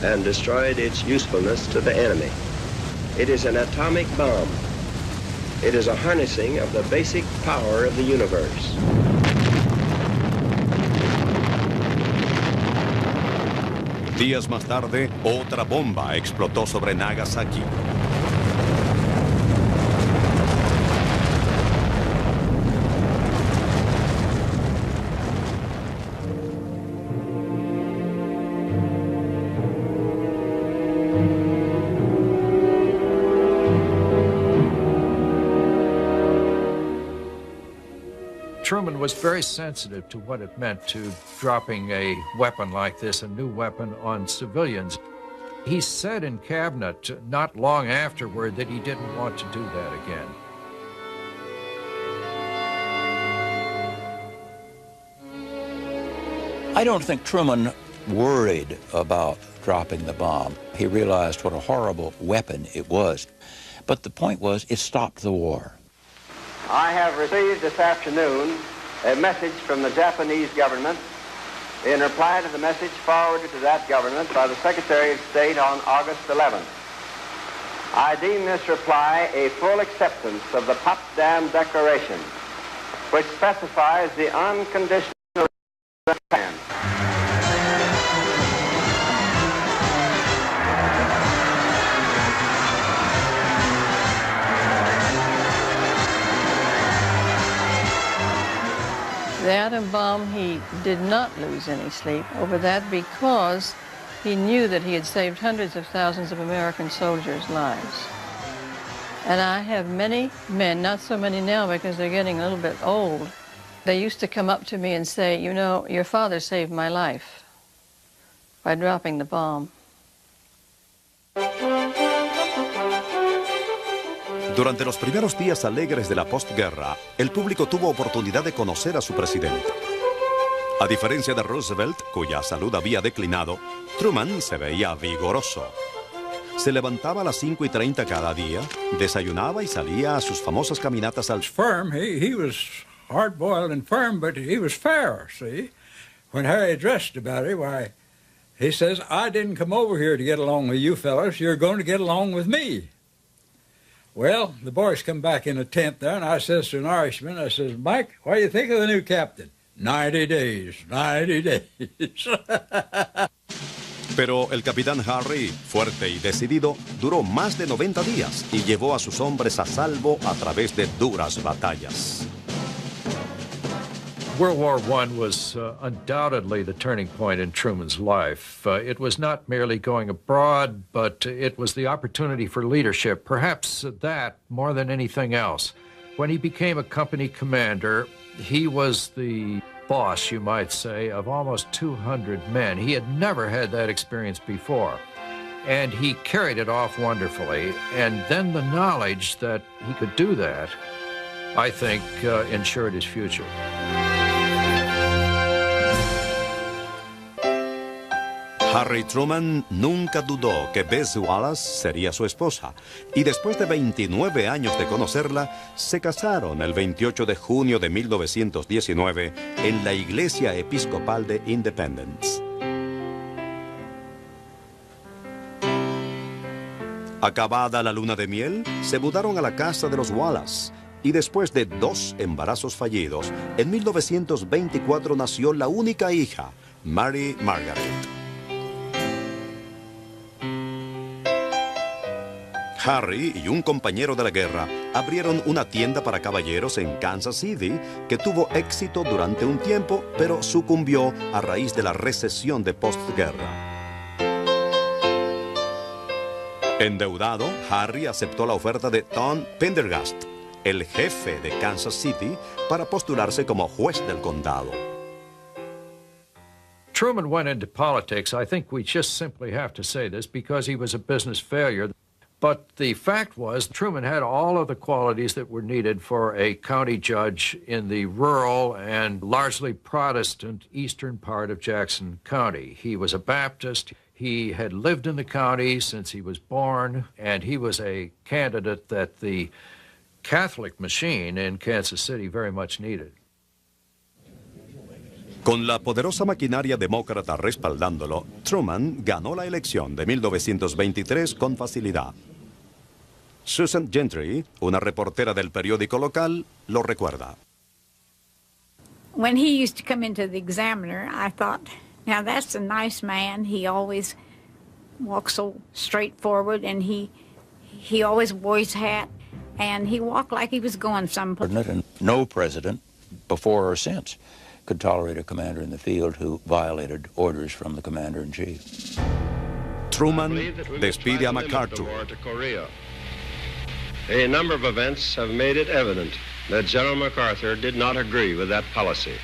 and destroyed its usefulness to the enemy. It is an atomic bomb. It is a harnessing of the basic power of the universe. Días más tarde, otra bomba explotó sobre Nagasaki. Truman was very sensitive to what it meant to dropping a weapon like this, a new weapon, on civilians. He said in cabinet not long afterward that he didn't want to do that again. I don't think Truman worried about dropping the bomb. He realized what a horrible weapon it was. But the point was, it stopped the war. I have received this afternoon a message from the Japanese government in reply to the message forwarded to that government by the Secretary of State on August 11th. I deem this reply a full acceptance of the Potsdam Declaration, which specifies the unconditional plan. The atom bomb, he did not lose any sleep over that because he knew that he had saved hundreds of thousands of American soldiers' lives. And I have many men, not so many now because they're getting a little bit old. They used to come up to me and say, you know, your father saved my life by dropping the bomb. Durante los primeros días alegres de la postguerra, el público tuvo oportunidad de conocer a su presidente. A diferencia de Roosevelt, cuya salud había declinado, Truman se veía vigoroso. Se levantaba a las 5:30 cada día, desayunaba y salía a sus famosas caminatas al... Firm, he was hard-boiled and firm, but he was fair, see? When Harry addressed about it, why, he says, I didn't come over here to get along with you fellas, you're going to get along with me. Well, the boys come back in a tent there, and I says to an Irishman, I says, Mike, what do you think of the new captain? 90 days, 90 days. Pero el capitán Harry, fuerte y decidido, duró más de 90 días y llevó a sus hombres a salvo a través de duras batallas. World War I was undoubtedly the turning point in Truman's life. It was not merely going abroad, but it was the opportunity for leadership, perhaps that more than anything else. When he became a company commander, he was the boss, you might say, of almost 200 men. He had never had that experience before, and he carried it off wonderfully. And then the knowledge that he could do that, I think, ensured his future. Harry Truman nunca dudó que Bess Wallace sería su esposa, y después de 29 años de conocerla, se casaron el 28 de junio de 1919 en la Iglesia Episcopal de Independence. Acabada la luna de miel, se mudaron a la casa de los Wallace, y después de 2 embarazos fallidos, en 1924 nació la única hija, Mary Margaret. Harry y un compañero de la guerra abrieron una tienda para caballeros en Kansas City que tuvo éxito durante un tiempo, pero sucumbió a raíz de la recesión de postguerra. Endeudado, Harry aceptó la oferta de Tom Pendergast, el jefe de Kansas City, para postularse como juez del condado. Truman went into politics. I think we just simply have to say this because he was a business failure. But the fact was, Truman had all of the qualities that were needed for a county judge in the rural and largely Protestant eastern part of Jackson County. He was a Baptist. He had lived in the county since he was born, and he was a candidate that the Catholic machine in Kansas City very much needed. Con la poderosa maquinaria demócrata respaldándolo, Truman ganó la elección de 1923 con facilidad. Susan Gentry, una reportera del periódico local, lo recuerda. When he used to come into the Examiner, I thought, now that's a nice man. He always walks so straightforward, and he always wore his hat, and he walked like he was going someplace. And no president, before or since, could tolerate a commander in the field who violated orders from the commander-in-chief. Truman despide a MacArthur. A number of events have made it evident that General MacArthur did not agree with that policy.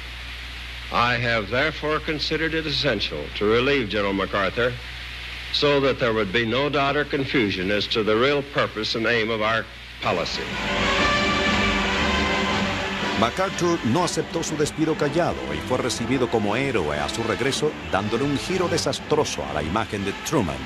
I have therefore considered it essential to relieve General MacArthur so that there would be no doubt or confusion as to the real purpose and aim of our policy. MacArthur no aceptó su despido callado y fue recibido como héroe a su regreso, dándole un giro desastroso a la imagen de Truman.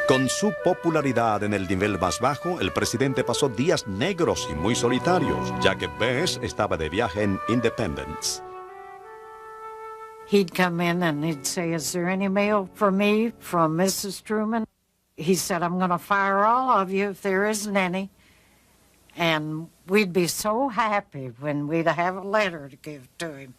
Con su popularidad en el nivel más bajo, el presidente pasó días negros y muy solitarios, ya que Bess estaba de viaje en Independence. He'd come in and he'd say, "Is there any mail for me from Mrs. Truman?" He said, "I'm going to fire all of you if there isn't any." And we'd be so happy when we'd have a letter to give to him.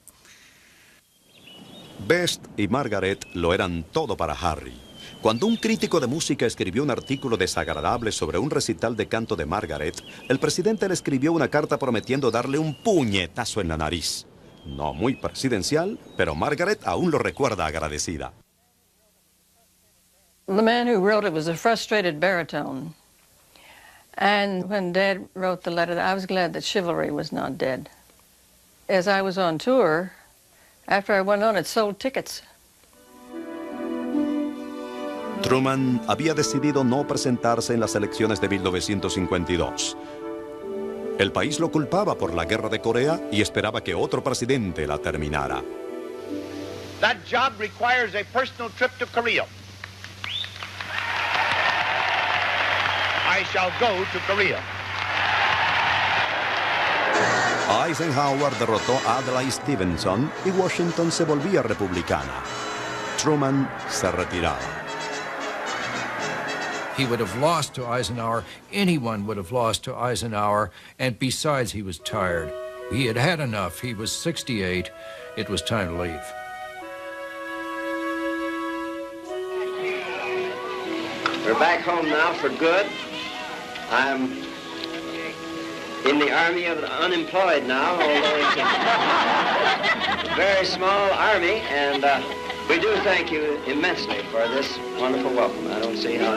Best y Margaret lo eran todo para Harry. Cuando un crítico de música escribió un artículo desagradable sobre un recital de canto de Margaret, el presidente le escribió una carta prometiendo darle un puñetazo en la nariz. No muy presidencial, pero Margaret aún lo recuerda agradecida. The man who wrote it was a frustrated baritone. And when Dad wrote the letter, I was glad that chivalry was not dead. As I was on tour, after I went on, it sold tickets. Truman había decidido no presentarse en las elecciones de 1952. El país lo culpaba por la guerra de Corea y esperaba que otro presidente la terminara. That job requires a personal trip to Korea. I shall go to Korea. Eisenhower derrotó a Adlai Stevenson y Washington se volvía republicana. Truman se retiraba. He would have lost to Eisenhower. Anyone would have lost to Eisenhower. And besides, he was tired. He had had enough. He was 68. It was time to leave. We're back home now for good. I'm in the army of the unemployed now, although it's a very small army, and we do thank you immensely for this wonderful welcome. I don't see how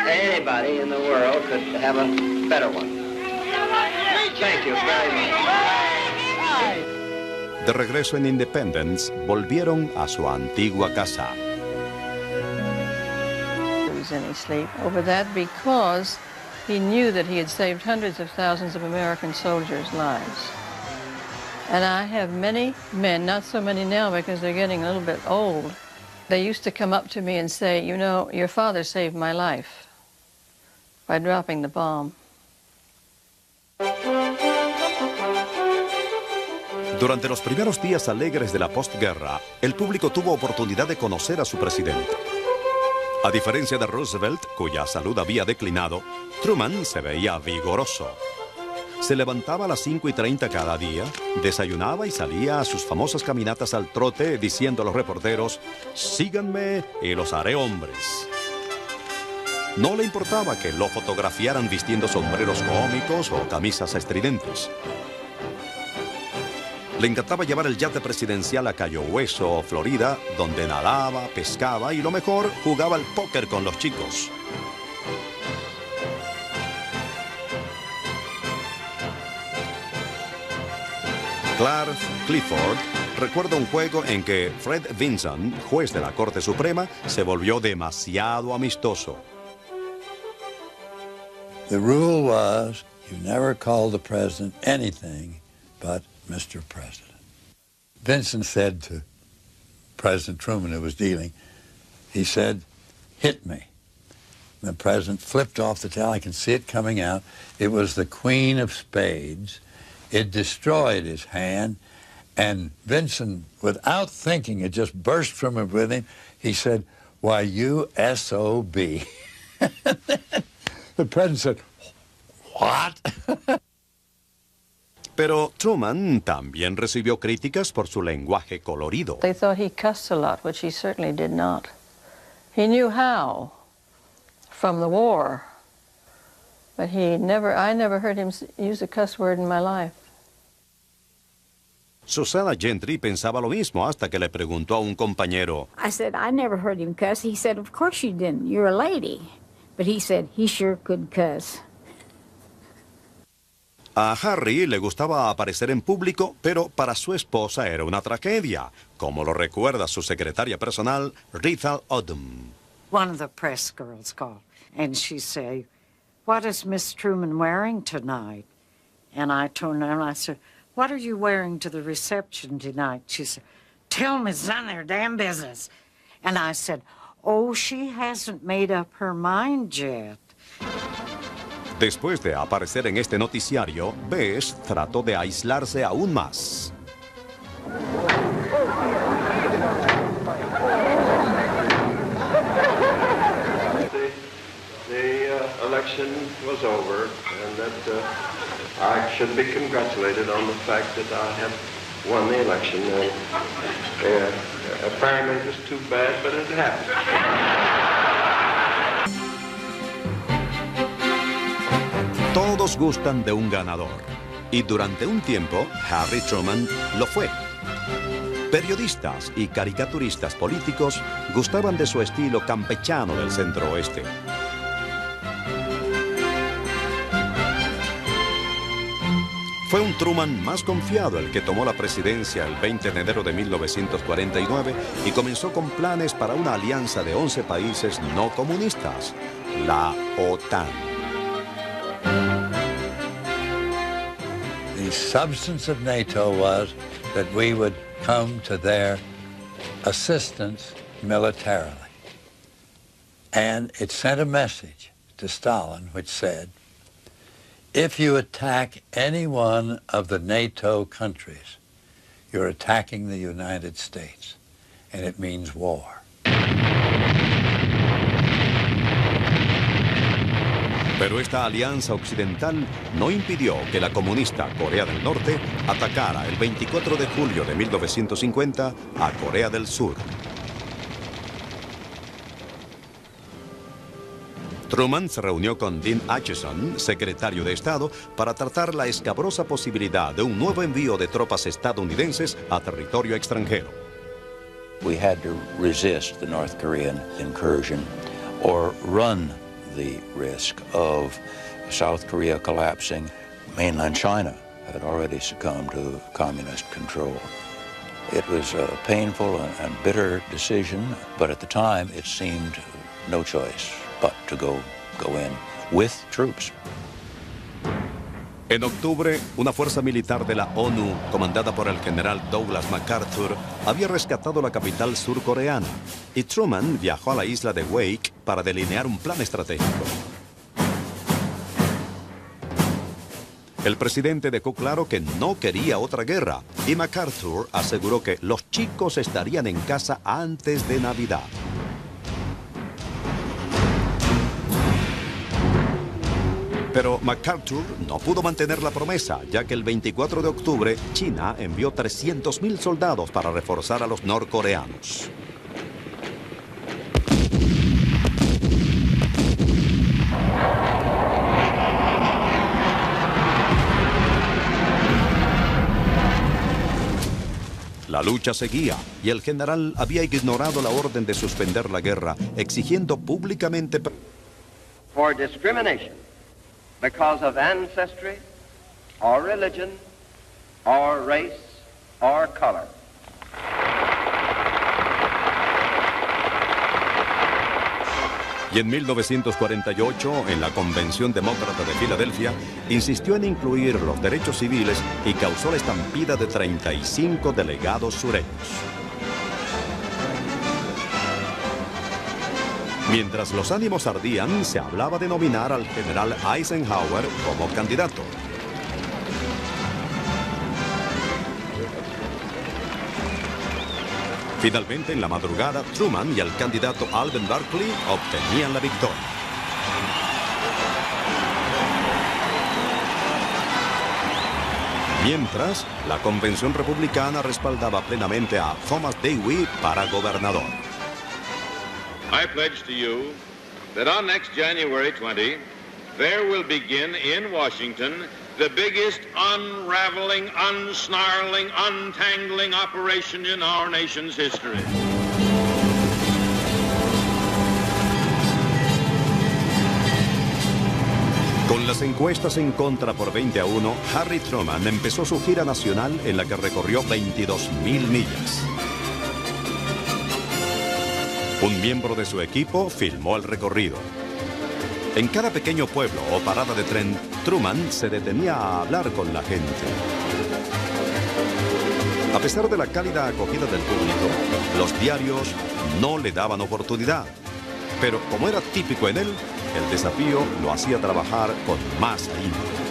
anybody in the world could have a better one. Thank you very much. De regreso en Independence, volvieron a su antigua casa. Lose any sleep over that because he knew that he had saved hundreds of thousands of American soldiers' lives. And I have many men, not so many now because they're getting a little bit old. They used to come up to me and say, "You know, your father saved my life by dropping the bomb." Durante los primeros días alegres de la postguerra, el público tuvo oportunidad de conocer a su presidente. A diferencia de Roosevelt, cuya salud había declinado, Truman se veía vigoroso. Se levantaba a las 5:30 cada día, desayunaba y salía a sus famosas caminatas al trote diciendo a los reporteros, "Síganme y los haré hombres". No le importaba que lo fotografiaran vistiendo sombreros cómicos o camisas estridentes. Le encantaba llevar el yate presidencial a Cayo Hueso, Florida, donde nadaba, pescaba y lo mejor, jugaba al póker con los chicos. Clark Clifford recuerda un juego en que Fred Vinson, juez de la Corte Suprema, se volvió demasiado amistoso. The rule was you never call the president anything but Mr. President. Vinson said to President Truman, who was dealing, he said, "Hit me." The president flipped off the towel. I can see it coming out. It was the Queen of Spades. It destroyed his hand. And Vinson, without thinking, it just burst from him with him. He said, "Why, you SOB." The president said, "What?" Pero Truman también recibió críticas por su lenguaje colorido. They thought he cussed a lot, which he certainly did not. He knew how from the war, but I never heard him use a cuss word in my life. Susana Gentry pensaba lo mismo hasta que le preguntó a un compañero. I said, "I never heard him cuss." He said, "Of course you didn't. You're a lady." But he said, he sure could cuss. A Harry le gustaba aparecer en público, pero para su esposa era una tragedia, como lo recuerda su secretaria personal, Rita Odom. One of the press girls called, and she said, "What is Miss Truman wearing tonight?" And I turned around and I said, "What are you wearing to the reception tonight?" She said, "Tell me, it's none of their damn business." And I said, "Oh, she hasn't made up her mind yet." Después de aparecer en este noticiario, Bess trató de aislarse aún más. election was over and that I should be congratulated on the fact that I have won the election. Apparently it was too bad, but it happened. Todos gustan de un ganador, y durante un tiempo Harry Truman lo fue. Periodistas y caricaturistas políticos gustaban de su estilo campechano del centro oeste. Fue un Truman más confiado el que tomó la presidencia el 20 de enero de 1949 y comenzó con planes para una alianza de 11 países no comunistas, la OTAN. The substance of NATO was that we would come to their assistance militarily. And it sent a message to Stalin which said, if you attack any one of the NATO countries, you're attacking the United States, and it means war. Pero esta alianza occidental no impidió que la comunista Corea del Norte atacara el 24 de julio de 1950 a Corea del Sur. Truman se reunió con Dean Acheson, secretario de Estado, para tratar la escabrosa posibilidad de un nuevo envío de tropas estadounidenses a territorio extranjero. We had to resist the North Korean incursion or run the risk of South Korea collapsing. Mainland China had already succumbed to communist control. It was a painful and bitter decision, but at the time it seemed no choice but to go in with troops. En octubre, una fuerza militar de la ONU, comandada por el general Douglas MacArthur, había rescatado la capital surcoreana, y Truman viajó a la isla de Wake para delinear un plan estratégico. El presidente dejó claro que no quería otra guerra, y MacArthur aseguró que los chicos estarían en casa antes de Navidad. Pero MacArthur no pudo mantener la promesa, ya que el 24 de octubre China envió 300,000 soldados para reforzar a los norcoreanos. La lucha seguía y el general había ignorado la orden de suspender la guerra, exigiendo públicamente for discrimination because of ancestry, or religion, or race, or color. Y en 1948, en la Convención Demócrata de Filadelfia, insistió en incluir los derechos civiles y causó la estampida de 35 delegados sureños. Mientras los ánimos ardían, se hablaba de nominar al general Eisenhower como candidato. Finalmente, en la madrugada, Truman y el candidato Alvin Barkley obtenían la victoria. Mientras, la convención republicana respaldaba plenamente a Thomas Dewey para gobernador. I pledge to you that on next January 20, there will begin in Washington the biggest unraveling, unsnarling, untangling operation in our nation's history. Con las encuestas en contra por 20-1, Harry Truman empezó su gira nacional en la que recorrió 22,000 millas. Un miembro de su equipo filmó el recorrido. En cada pequeño pueblo o parada de tren, Truman se detenía a hablar con la gente. A pesar de la cálida acogida del público, los diarios no le daban oportunidad. Pero como era típico en él, el desafío lo hacía trabajar con más ahínco.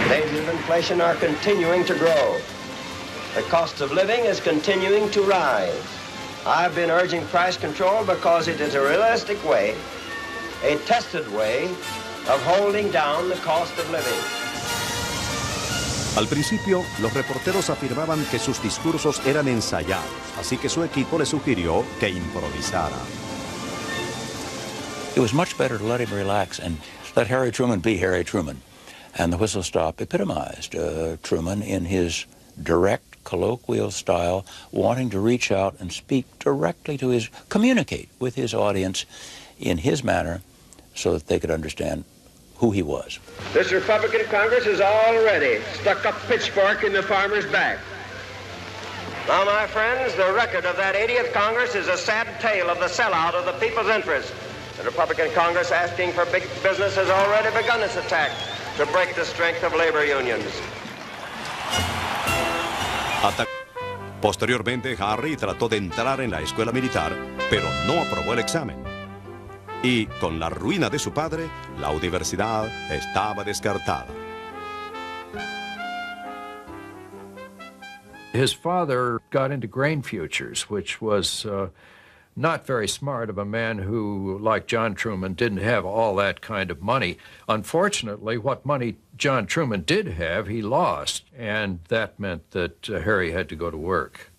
Days of inflation are continuing to grow. The cost of living is continuing to rise. I've been urging price control because it is a realistic way, a tested way of holding down the cost of living. Al principio, los reporteros afirmaban que sus discursos eran ensayados, así que su equipo le sugirió que improvisara. It was much better to let him relax and let Harry Truman be Harry Truman. And the whistle stop epitomized Truman in his direct, colloquial style, wanting to reach out and speak directly to communicate with his audience in his manner so that they could understand who he was. This Republican Congress has already stuck a pitchfork in the farmer's back. Now, my friends, the record of that 80th Congress is a sad tale of the sellout of the people's interest. The Republican Congress asking for big business has already begun its attack to break the strength of labor unions. Posteriormente, Harry trató de entrar en la escuela militar, pero no aprobó el examen. Y con la ruina de su padre, la universidad estaba descartada. His father got into grain futures, which was not very smart of a man who, like John Truman, didn't have all that kind of money. Unfortunately, what money John Truman did have, he lost, and that meant that Harry had to go to work.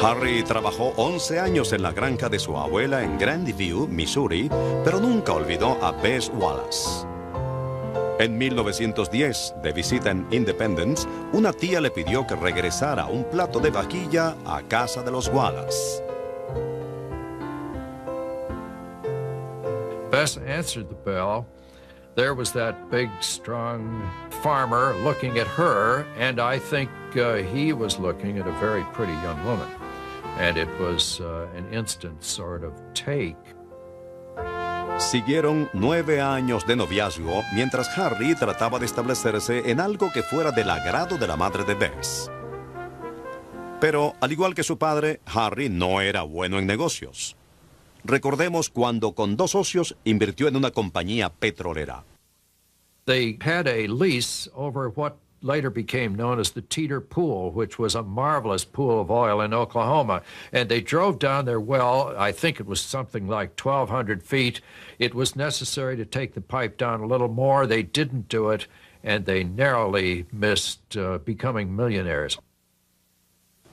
Harry trabajó 11 años en la granja de su abuela en Grandview, Missouri, pero nunca olvidó a Bess Wallace. En 1910, de visita en Independence, una tía le pidió que regresara un plato de vaquilla a casa de los Wallace. Bess answered the bell. There was that big, strong farmer looking at her, and I think he was looking at a very pretty young woman. And it was an instant sort of take. Siguieron 9 años de noviazgo mientras Harry trataba de establecerse en algo que fuera del agrado de la madre de Bess. Pero, al igual que su padre, Harry no era bueno en negocios. Recordemos cuando con 2 socios invirtió en una compañía petrolera. They had a lease over what later became known as the Teeter Pool, which was a marvelous pool of oil in Oklahoma. And they drove down their well. I think it was something like 1,200 feet. It was necessary to take the pipe down a little more. They didn't do it, and they narrowly missed becoming millionaires.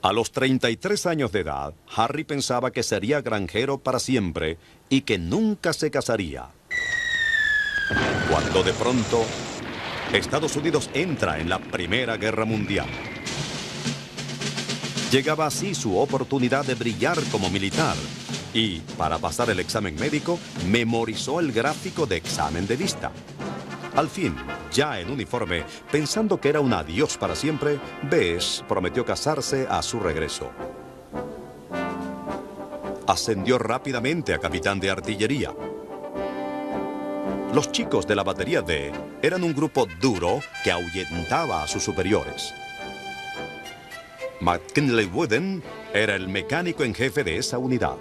A los 33 años de edad, Harry pensaba que sería granjero para siempre y que nunca se casaría. Cuando de pronto, Estados Unidos entra en la Primera Guerra Mundial. Llegaba así su oportunidad de brillar como militar y, para pasar el examen médico, memorizó el gráfico de examen de vista. Al fin, ya en uniforme, pensando que era un adiós para siempre, Bess prometió casarse a su regreso. Ascendió rápidamente a capitán de artillería. Los chicos de la batería D eran un grupo duro que ahuyentaba a sus superiores. McKinley Wooden era el mecánico en jefe de esa unidad.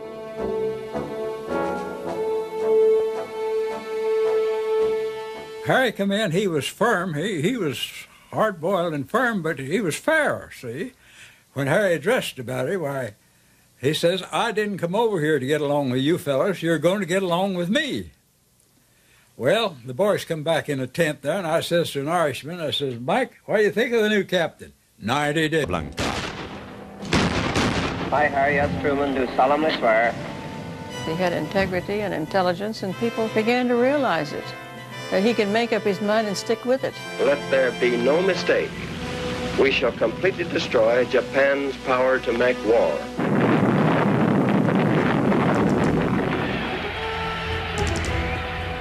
Harry come in, he was firm. He was hard-boiled and firm, but he was fair, see? When Harry addressed about it, why, he says, I didn't come over here to get along with you fellas. You're going to get along with me. Well, the boys come back in a tent there, and I says to an Irishman, I says, Mike, what do you think of the new captain? 90 days. Blanca. I, Harry S. Truman, do solemnly swear. He had integrity and intelligence, and people began to realize it, that he could make up his mind and stick with it. Let there be no mistake. We shall completely destroy Japan's power to make war.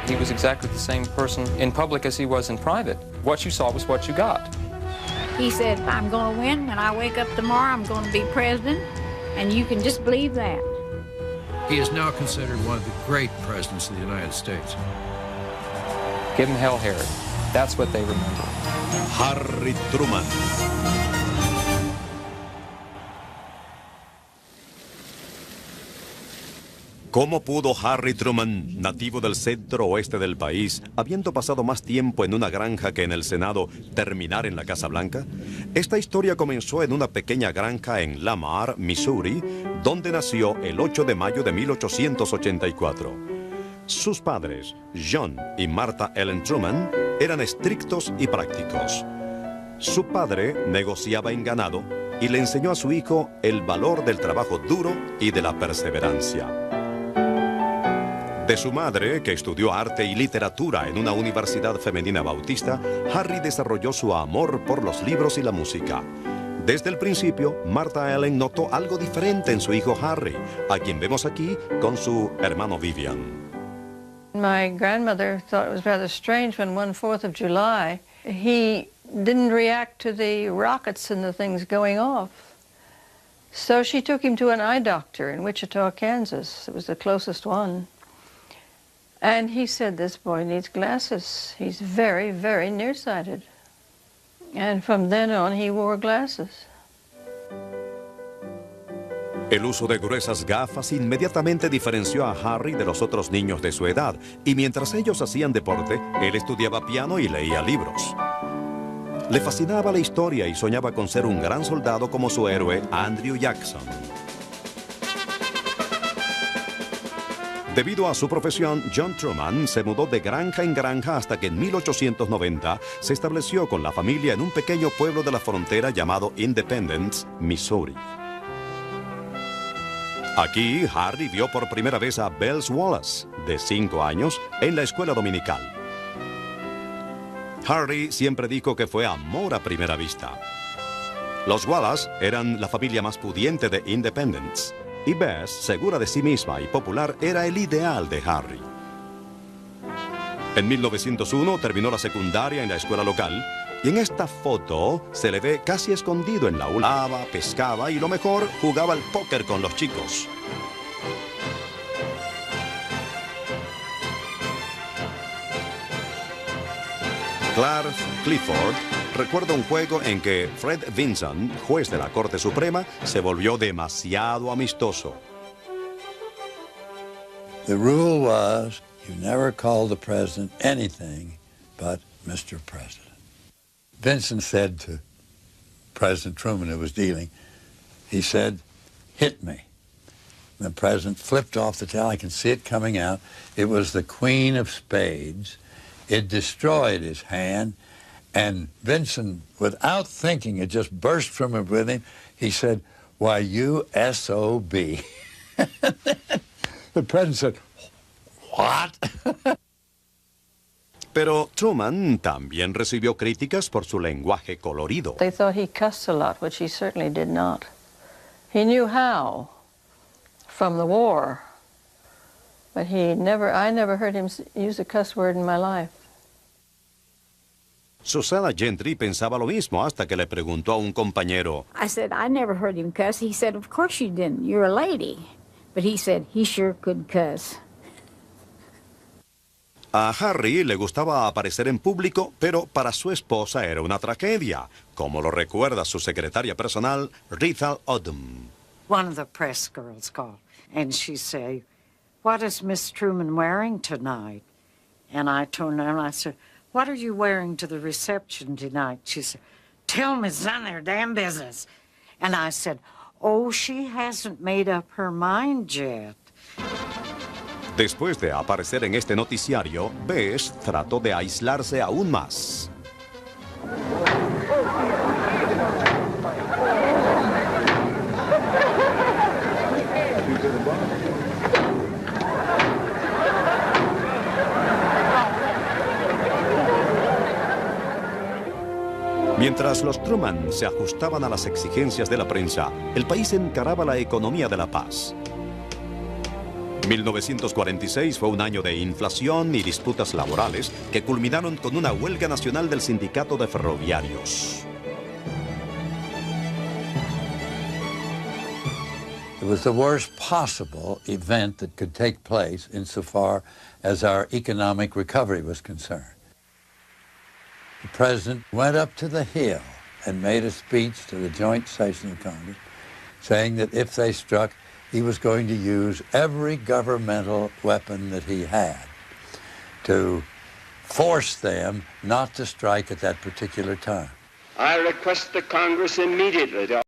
He was exactly the same person in public as he was in private. What you saw was what you got. He said, I'm going to win. When I wake up tomorrow, I'm going to be president. And you can just believe that. He is now considered one of the great presidents of the United States. Give him hell, Harry. That's what they remember. Harry Truman. ¿Cómo pudo Harry Truman, nativo del centro oeste del país, habiendo pasado más tiempo en una granja que en el Senado, terminar en la Casa Blanca? Esta historia comenzó en una pequeña granja en Lamar, Missouri, donde nació el 8 de mayo de 1884. Sus padres, John y Martha Ellen Truman, eran estrictos y prácticos. Su padre negociaba en ganado y le enseñó a su hijo el valor del trabajo duro y de la perseverancia. De su madre, que estudió arte y literatura en una universidad femenina bautista, Harry desarrolló su amor por los libros y la música. Desde el principio, Martha Ellen notó algo diferente en su hijo Harry, a quien vemos aquí con su hermano Vivian. My grandmother thought it was rather strange when one 4th of July, he didn't react to the rockets and the things going off. So she took him to an eye doctor in Wichita, Kansas. It was the closest one. And he said, this boy needs glasses. He's very, very nearsighted. And from then on, he wore glasses. El uso de gruesas gafas inmediatamente diferenció a Harry de los otros niños de su edad, y mientras ellos hacían deporte, él estudiaba piano y leía libros. Le fascinaba la historia y soñaba con ser un gran soldado como su héroe Andrew Jackson. Debido a su profesión, John Truman se mudó de granja en granja hasta que en 1890 se estableció con la familia en un pequeño pueblo de la frontera llamado Independence, Missouri. Aquí, Harry vio por primera vez a Bells Wallace, de 5 años, en la escuela dominical. Harry siempre dijo que fue amor a primera vista. Los Wallace eran la familia más pudiente de Independence. Y Bess, segura de sí misma y popular, era el ideal de Harry. En 1901 terminó la secundaria en la escuela local y en esta foto se le ve casi escondido en la aula. Pescaba y lo mejor, jugaba al póker con los chicos. Clark Clifford recuerda un juego en que Fred Vinson, juez de la Corte Suprema, se volvió demasiado amistoso. The rule was you never called the president anything but Mr. President. Vinson said to President Truman, who was dealing, he said, hit me. The president flipped off the towel. I can see it coming out. It was the Queen of Spades. It destroyed his hand, and Vincent, without thinking, it just burst from him with him. He said, why, you S.O.B. The president said, what? Pero Truman también recibió críticas por su lenguaje colorido. They thought he cussed a lot, which he certainly did not. He knew how from the war, but I never heard him use a cuss word in my life. Susana Gentry pensaba lo mismo hasta que le preguntó a un compañero. I said, I never heard him cuss. He said, of course you didn't. You're a lady. But he said, he sure could cuss. A Harry le gustaba aparecer en público, pero para su esposa era una tragedia, como lo recuerda su secretaria personal, Rita Odom. One of the press girls called, and she said, what is Miss Truman wearing tonight? And I turned around and I said, what are you wearing to the reception tonight? She said, tell me, it's none of their damn business. And I said, oh, she hasn't made up her mind yet. Después de aparecer en este noticiario, Bess trató de aislarse aún más. Mientras los Truman se ajustaban a las exigencias de la prensa, el país encaraba la economía de la paz. 1946 fue un año de inflación y disputas laborales que culminaron con una huelga nacional del sindicato de ferroviarios. It was the worst possible event that could take place insofar as our economic recovery was concerned. The president went up to the Hill and made a speech to the joint session of Congress saying that if they struck, he was going to use every governmental weapon that he had to force them not to strike at that particular time. I request the Congress immediately to